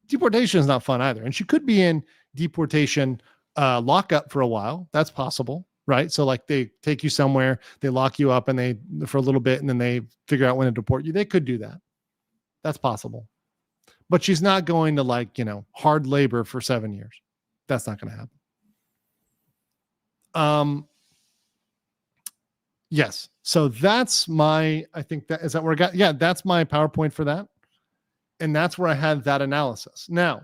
deportation is not fun either. And she could be in deportation lockup for a while. That's possible, right? So like they take you somewhere, they lock you up and they for a little bit and then they figure out when to deport you. They could do that. That's possible. But she's not going to like, you know, hard labor for 7 years. That's not going to happen. Yes. So that's my, I think that is that where I got, yeah, that's my PowerPoint for that. And that's where I had that analysis. Now,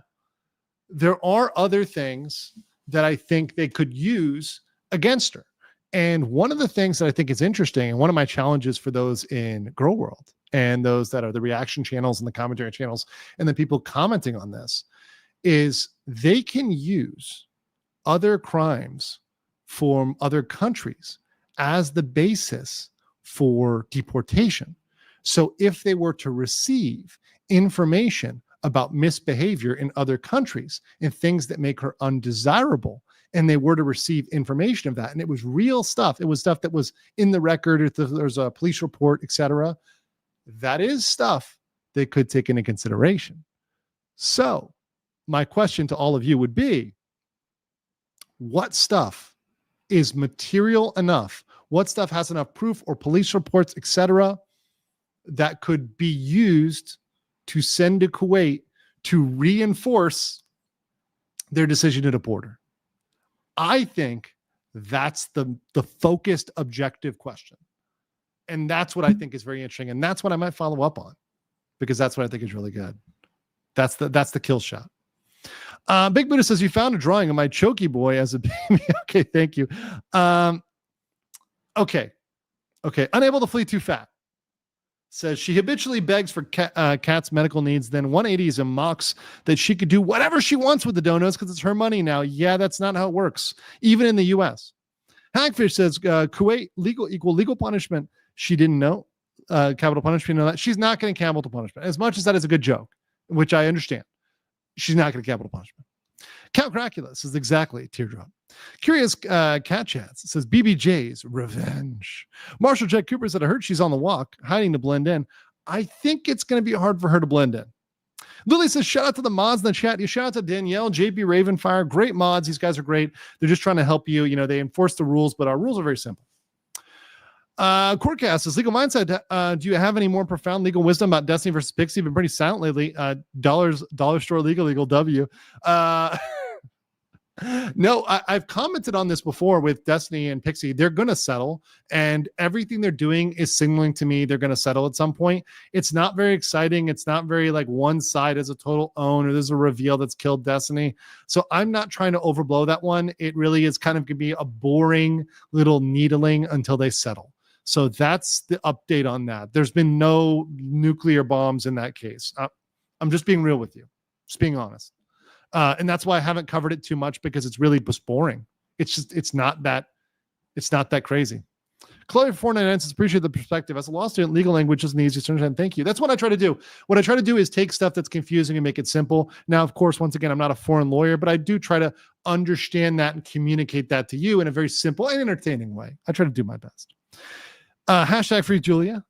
there are other things that I think they could use against her. And one of the things that I think is interesting, and one of my challenges for those in Girl World and those that are the reaction channels and the commentary channels and the people commenting on this, is they can use other crimes from other countries as the basis for deportation. So if they were to receive information about misbehavior in other countries and things that make her undesirable, and they were to receive information of that, and it was real stuff, it was stuff that was in the record, if there's a police report, etc., that is stuff they could take into consideration. So my question to all of you would be, what stuff is material enough? What stuff has enough proof or police reports, etc., that could be used to send to Kuwait to reinforce their decision to deport her? I think that's the focused, objective question. And that's what I think is very interesting. And that's what I might follow up on, because that's what I think is really good. That's the kill shot. Big Buddha says, you found a drawing of my Choky boy as a baby. Okay, thank you. Okay. Unable to flee too fat. Says she habitually begs for Kat's medical needs, then 180s and mocks that she could do whatever she wants with the donuts because it's her money now. Yeah, that's not how it works, even in the U.S. Hackfish says Kuwait legal punishment. She didn't know. Capital punishment. Know that. She's not getting capital punishment. As much as that is a good joke, which I understand, she's not getting capital punishment. Count Cracula says exactly teardrop. Curious Cat Chats says BBJ's revenge. Marshall Jack Cooper said, I heard she's on the walk, hiding to blend in. I think it's going to be hard for her to blend in. Lily says, shout out to the mods in the chat. You shout out to Danielle, JP Ravenfire. Great mods. These guys are great. They're just trying to help you. You know, they enforce the rules, but our rules are very simple. Courtcast says, Legal Mindset, do you have any more profound legal wisdom about Destiny versus Pixie? Been pretty silent lately. Dollar Store legal W. No, I've commented on this before with Destiny and Pixie. They're going to settle, and everything they're doing is signaling to me they're going to settle at some point. It's not very exciting. It's not very like one side is a total own or there's a reveal that's killed Destiny. So I'm not trying to overblow that one. It really is kind of going to be a boring little needling until they settle. So that's the update on that. There's been no nuclear bombs in that case. I'm just being real with you, just being honest. And that's why I haven't covered it too much, because it's really just boring. It's not that crazy. Chloe 499 says, appreciate the perspective. As a law student, legal language isn't the easiest to understand. Thank you. That's what I try to do. What I try to do is take stuff that's confusing and make it simple. Now, of course, once again, I'm not a foreign lawyer, but I do try to understand that and communicate that to you in a very simple and entertaining way. I try to do my best. Hashtag free Julia.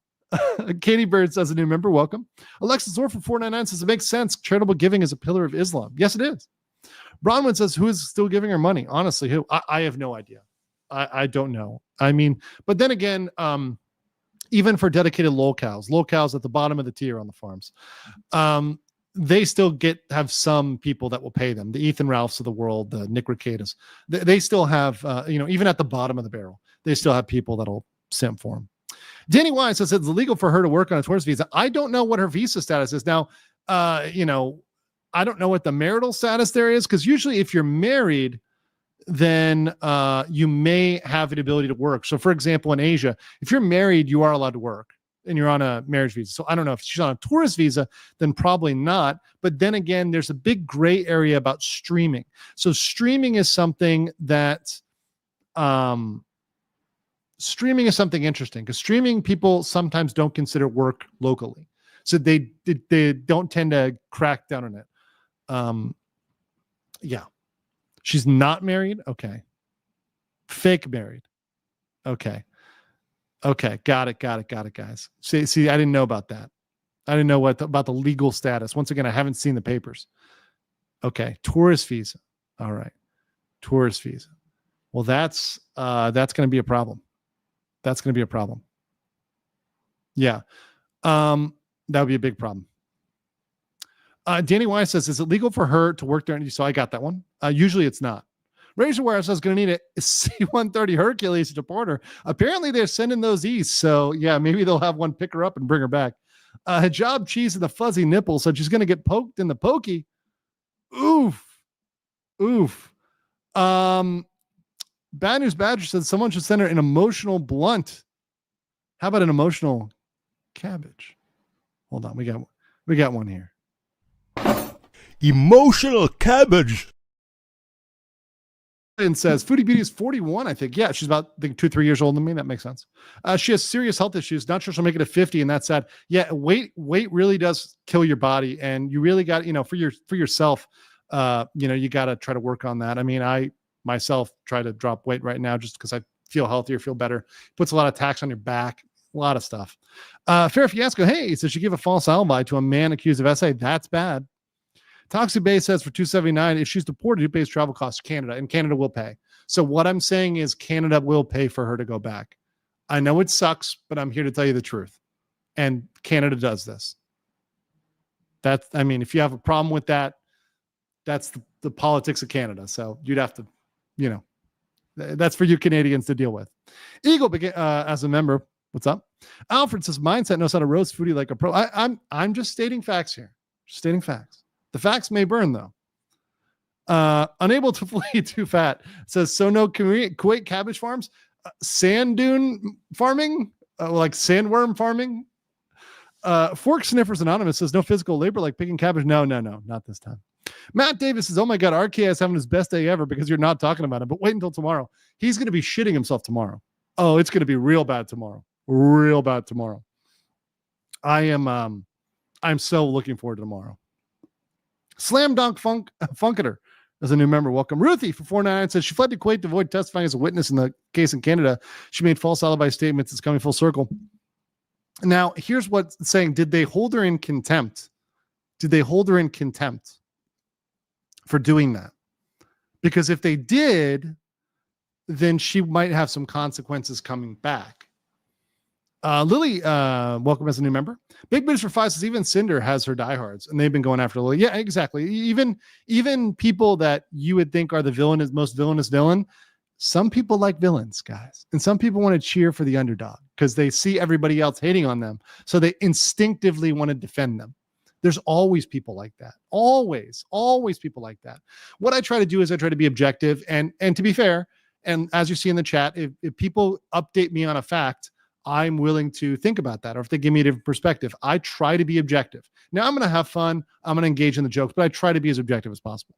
Katie Bird says, a new member, welcome. Alexis Orr for 499 says, it makes sense. Charitable giving is a pillar of Islam. Yes, it is. Bronwyn says, who is still giving her money? Honestly, who? I have no idea. I don't know. I mean, but then again, even for dedicated locals at the bottom of the tier on the farms, they still have some people that will pay them. The Ethan Ralphs of the world, the Nick Ricadas, they still have, even at the bottom of the barrel, they still have people that'll simp for them. Danny Wise says it's illegal for her to work on a tourist visa. I don't know what her visa status is now. I I don't know what the marital status there is, because usually if you're married, then you may have the ability to work. So for example, in Asia, if you're married, you are allowed to work and you're on a marriage visa. So I don't know if she's on a tourist visa, then probably not. But then again, there's a big gray area about streaming. So streaming is something that streaming is something interesting, because streaming people sometimes don't consider work locally. So they don't tend to crack down on it. Yeah. She's not married? Okay. Fake married. Okay. Okay. Got it, guys. See, I didn't know about that. I didn't know about the legal status. Once again, I haven't seen the papers. Okay. Tourist visa. All right. Tourist visa. Well, that's going to be a problem. That's going to be a problem. Yeah. That would be a big problem. Danny Wise says, is it legal for her to work there? So I got that one. Usually it's not. Razorware says, going to need a C-130 Hercules to deport her. Apparently they're sending those east. So yeah, maybe they'll have one pick her up and bring her back. Hijab cheese and the fuzzy nipple. So she's going to get poked in the pokey. Oof. Bad News Badger says someone should send her an emotional blunt. How about an emotional cabbage? Hold on. We got one here. Emotional cabbage. And says Foodie Beauty is 41, I think. Yeah, she's about 2-3 years older than me. That makes sense. She has serious health issues. Not sure she'll make it to 50, and that's sad. Yeah, weight really does kill your body, and you really got, for yourself, you got to try to work on that. I mean, I myself try to drop weight right now just because I feel healthier, feel better. Puts a lot of tax on your back, a lot of stuff. Fair Fiasco, hey, so she give a false alibi to a man accused of SA. That's bad. Toxic Bay says for $279, if she's deported, who pays travel costs to Canada? And Canada will pay. So what I'm saying is Canada will pay for her to go back. I know it sucks, but I'm here to tell you the truth. And Canada does this. If you have a problem with that, that's the politics of Canada. So you'd have to, that's for you Canadians to deal with. Eagle, as a member, what's up? Alfred says, Mindset knows how to roast Foodie like a pro. I'm just stating facts here. Just stating facts. The facts may burn, though. Unable to flee too fat says, so no Kuwait cabbage farms, sand dune farming, like sandworm farming. Fork Sniffers Anonymous says, no physical labor like picking cabbage. No, not this time. Matt Davis says, oh my God, RK is having his best day ever because you're not talking about him, but wait until tomorrow. He's going to be shitting himself tomorrow. Oh, it's going to be real bad tomorrow. Real bad tomorrow. I'm so looking forward to tomorrow. Slam Dunk Funketer as a new member. Welcome. Ruthie for $4.99 says she fled to Kuwait to avoid testifying as a witness in the case in Canada. She made false alibi statements. It's coming full circle. Now, here's what's saying. Did they hold her in contempt? Did they hold her in contempt for doing that? Because if they did, then she might have some consequences coming back. Lily, welcome as a new member. Big Bids for 5 says even Cinder has her diehards, and they've been going after Lily. Yeah, exactly. Even people that you would think are the most villainous villain, some people like villains, guys. And some people want to cheer for the underdog because they see everybody else hating on them. So they instinctively want to defend them. There's always people like that. Always people like that. What I try to do is I try to be objective and to be fair. And as you see in the chat, if people update me on a fact, I'm willing to think about that. Or if they give me a different perspective, I try to be objective. Now I'm going to have fun. I'm going to engage in the jokes, but I try to be as objective as possible.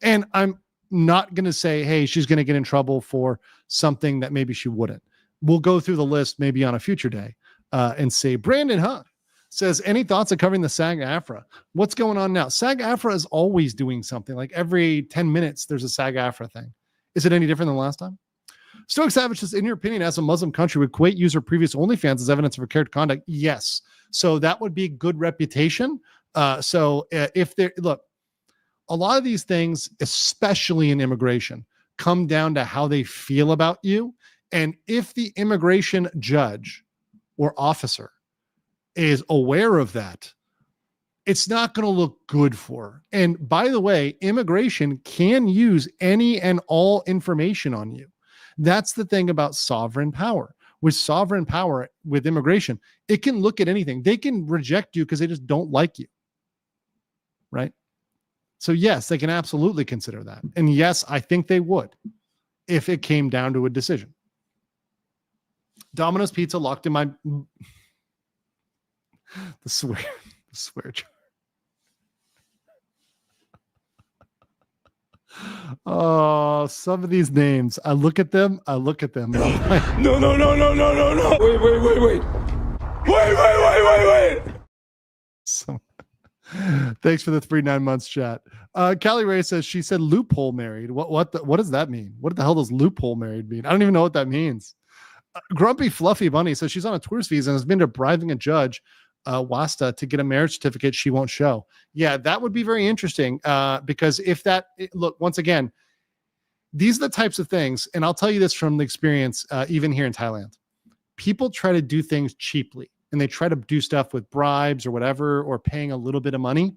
And I'm not going to say, hey, she's going to get in trouble for something that maybe she wouldn't. We'll go through the list maybe on a future day and say, Brandon Hunt says, any thoughts on covering the SAG-AFTRA? What's going on now? SAG-AFTRA is always doing something. Like every 10 minutes, there's a SAG-AFTRA thing. Is it any different than last time? Stoic Savage says, in your opinion, as a Muslim country, would Kuwait use her previous OnlyFans as evidence of her character conduct? Yes. So that would be good reputation. If there, look, a lot of these things, especially in immigration, come down to how they feel about you. And if the immigration judge or officer is aware of that, it's not going to look good for her. And by the way, immigration can use any and all information on you. That's the thing about sovereign power. With sovereign power, with immigration, it can look at anything. They can reject you because they just don't like you. Right? So yes, they can absolutely consider that. And yes, I think they would if it came down to a decision. Domino's Pizza locked in my the swear jar. Oh, some of these names. I look at them. And I'm like, No. Wait. so, thanks for the 3-9 months chat. Callie Ray says she said loophole married. What does that mean? What the hell does loophole married mean? I don't even know what that means. Grumpy Fluffy Bunny says she's on a tourist visa and has been bribing a judge, Wasta, to get a marriage certificate she won't show. Yeah, that would be very interesting because if that, look, once again, these are the types of things, and I'll tell you this from the experience, even here in Thailand. People try to do things cheaply, and they try to do stuff with bribes or whatever, or paying a little bit of money.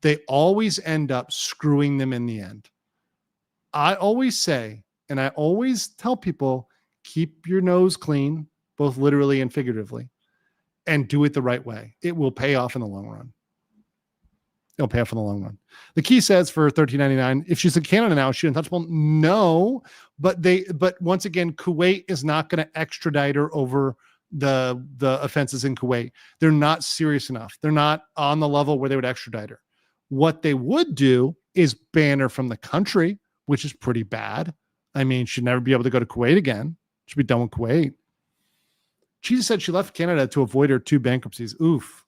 They always end up screwing them in the end. I always say, and I always tell people, keep your nose clean, both literally and figuratively, and do it the right way. It will pay off in the long run. It'll pay off in the long run. The key says for $13.99, if she's in Canada now, is she untouchable? No, but once again, Kuwait is not going to extradite her over the offenses in Kuwait. They're not serious enough. They're not on the level where they would extradite her. What they would do is ban her from the country, which is pretty bad. I mean, she'd never be able to go to Kuwait again. She'd be done with Kuwait. She said she left Canada to avoid her 2 bankruptcies. Oof.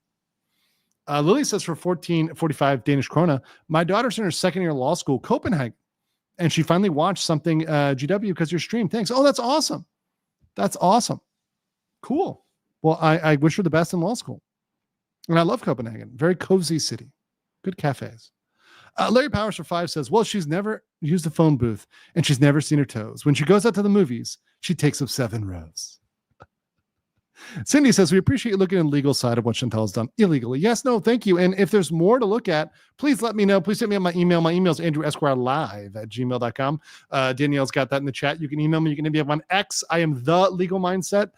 Lily says for 14.45 Danish krona, my daughter's in her second year of law school, Copenhagen, and she finally watched something GW because your stream. Thanks. Oh, that's awesome. That's awesome. Cool. Well, I wish her the best in law school. And I love Copenhagen. Very cozy city. Good cafes. Larry Powers for 5 says, well, she's never used a phone booth and she's never seen her toes. When she goes out to the movies, she takes up 7 rows. Cindy says, we appreciate you looking at the legal side of what Chantal has done illegally. Yes, no, thank you. And if there's more to look at, please let me know. Please send me on my email. My email is andrewesquirelive@gmail.com. Danielle's got that in the chat. You can email me. You can maybe have on X. I am The Legal Mindset.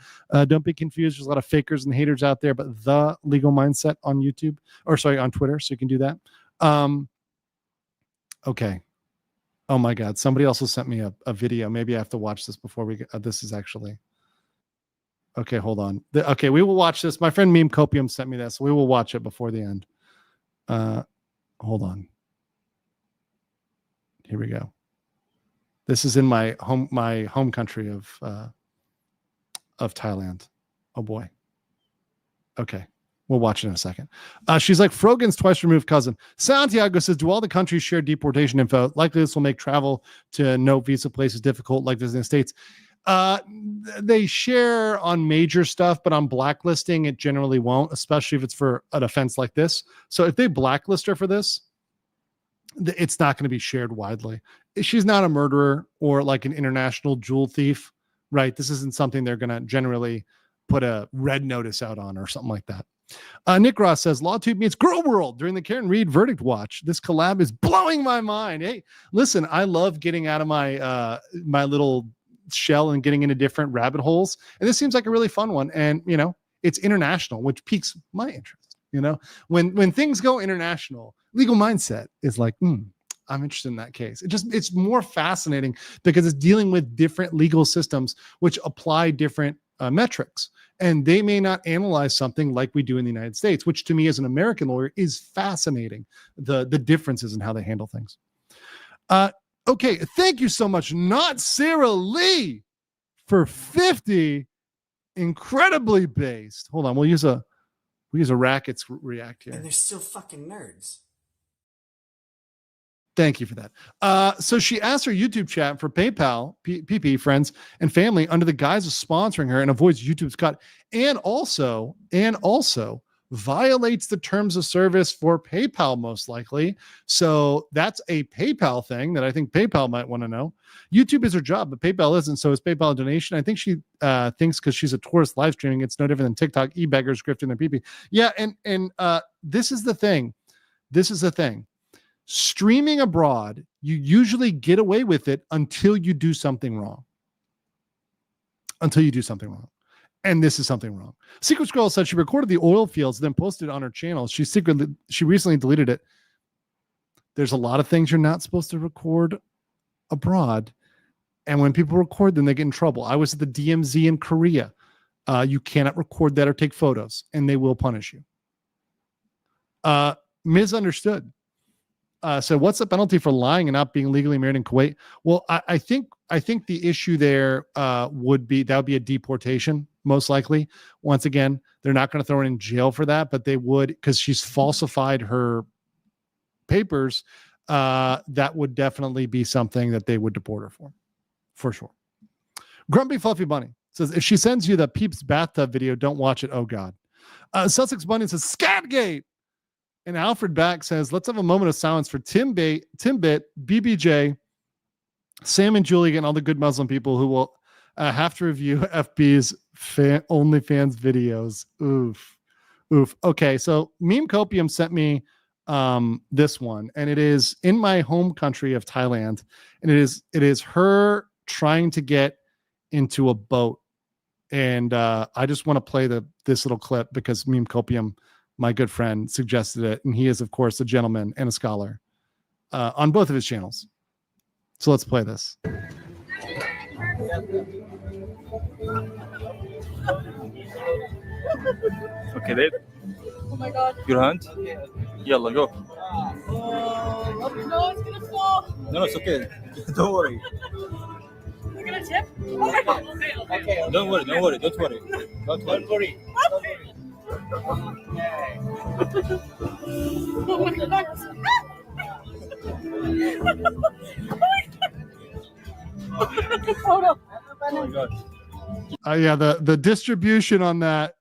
Don't be confused. There's a lot of fakers and haters out there, but The Legal Mindset on YouTube, or sorry, on Twitter. So you can do that. Okay. Oh my God. Somebody also sent me a video. Maybe I have to watch this before we get, this is actually, okay, hold on. Okay, we will watch this. My friend Meme Copium sent me this. So we will watch it before the end. Hold on. Here we go. This is in my home country of Thailand. Oh boy. Okay. We'll watch it in a second. She's like Frogan's twice removed cousin. Santiago says, do all the countries share deportation info? Likely this will make travel to no visa places difficult like visiting the States. They share on major stuff, but on blacklisting, it generally won't, especially if it's for an offense like this. So if they blacklist her for this, it's not going to be shared widely. She's not a murderer or like an international jewel thief, right? This isn't something they're going to generally put a red notice out on or something like that. Nick Ross says, LawTube meets Girl World during the Karen Reed verdict watch. This collab is blowing my mind. Hey, listen, I love getting out of my my little shell and getting into different rabbit holes. And this seems like a really fun one. And, you know, it's international, which piques my interest. You know, when things go international, Legal Mindset is like, I'm interested in that case. It's more fascinating because it's dealing with different legal systems, which apply different metrics. And they may not analyze something like we do in the United States, which to me as an American lawyer is fascinating. The differences in how they handle things. Okay, thank you so much, Not Sarah Lee, for 50. Incredibly based. Hold on, we'll use a Rackets react here. And they're still fucking nerds. Thank you for that. So she asked her YouTube chat for PayPal, PP friends and family under the guise of sponsoring her and avoids YouTube's cut, and also violates the terms of service for PayPal most likely. So that's a PayPal thing that I think PayPal might want to know. YouTube is her job, but PayPal isn't. So is PayPal a donation? I think she thinks because she's a tourist live streaming, it's no different than TikTok e-beggars grifting their PP. Yeah, and this is the thing. This is the thing. Streaming abroad, you usually get away with it until you do something wrong. Until you do something wrong. And this is something wrong. Secret Scroll said she recorded the oil fields, then posted it on her channel. She recently deleted it. There's a lot of things you're not supposed to record abroad. And when people record them, they get in trouble. I was at the DMZ in Korea. You cannot record that or take photos, and they will punish you. Misunderstood. So what's the penalty for lying and not being legally married in Kuwait? Well, I think the issue there would be a deportation, most likely. Once again, they're not going to throw her in jail for that, but they would, because she's falsified her papers. That would definitely be something that they would deport her for sure. Grumpy Fluffy Bunny says, if she sends you the Peeps bathtub video, don't watch it. Oh God. Sussex Bunny says, Scatgate. And Alfred Back says, let's have a moment of silence for Timbit, BBJ, Sam and Julie, and all the good Muslim people who will have to review FB's OnlyFans videos. Oof. Okay, so Meme Copium sent me this one, and it is in my home country of Thailand, and it is her trying to get into a boat. And I just want to play this little clip because Meme Copium, my good friend, suggested it, and he is, of course, a gentleman and a scholar on both of his channels. So let's play this. Okay, babe. Oh my God. Your hand? Yalla, go. No, it's gonna fall. No, it's okay. Don't worry. We're gonna tip. Oh my God. Okay. Don't worry. Don't worry. Oh my God. Oh my God. Yeah, the distribution on that.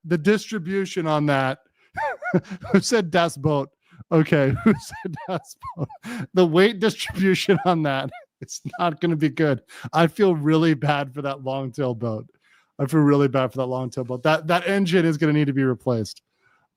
Who said Das Boat? Okay, who said Das Boat? The weight distribution on that, it's not going to be good. I feel really bad for that long-tail boat. That engine is going to need to be replaced.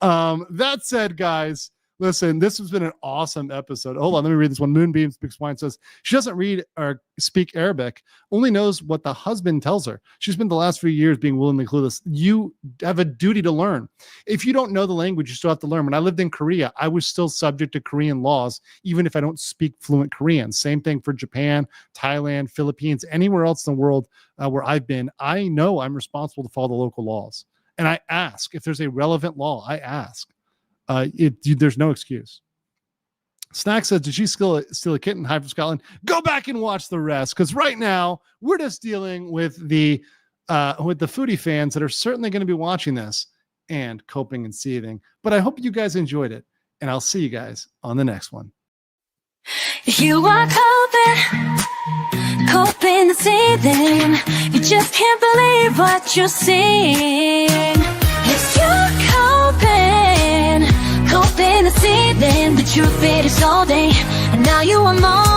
That said, guys, listen, this has been an awesome episode. Hold on, let me read this one. Moonbeam Speaks Wine says, she doesn't read or speak Arabic, only knows what the husband tells her. She's spent the last few years being willingly clueless. You have a duty to learn. If you don't know the language, you still have to learn. When I lived in Korea, I was still subject to Korean laws, even if I don't speak fluent Korean. Same thing for Japan, Thailand, Philippines, anywhere else in the world where I've been. I know I'm responsible to follow the local laws. And I ask if there's a relevant law. I ask. There's no excuse. Snack says, did she steal a kitten? Hi from Scotland. Go back and watch the rest, because right now we're just dealing with the foodie fans that are certainly going to be watching this and coping and seething. But I hope you guys enjoyed it, and I'll see you guys on the next one. You are coping and seething. You just can't believe what you're seeing. Yes, you're coping and seething. The truth it is all day, and now you are more.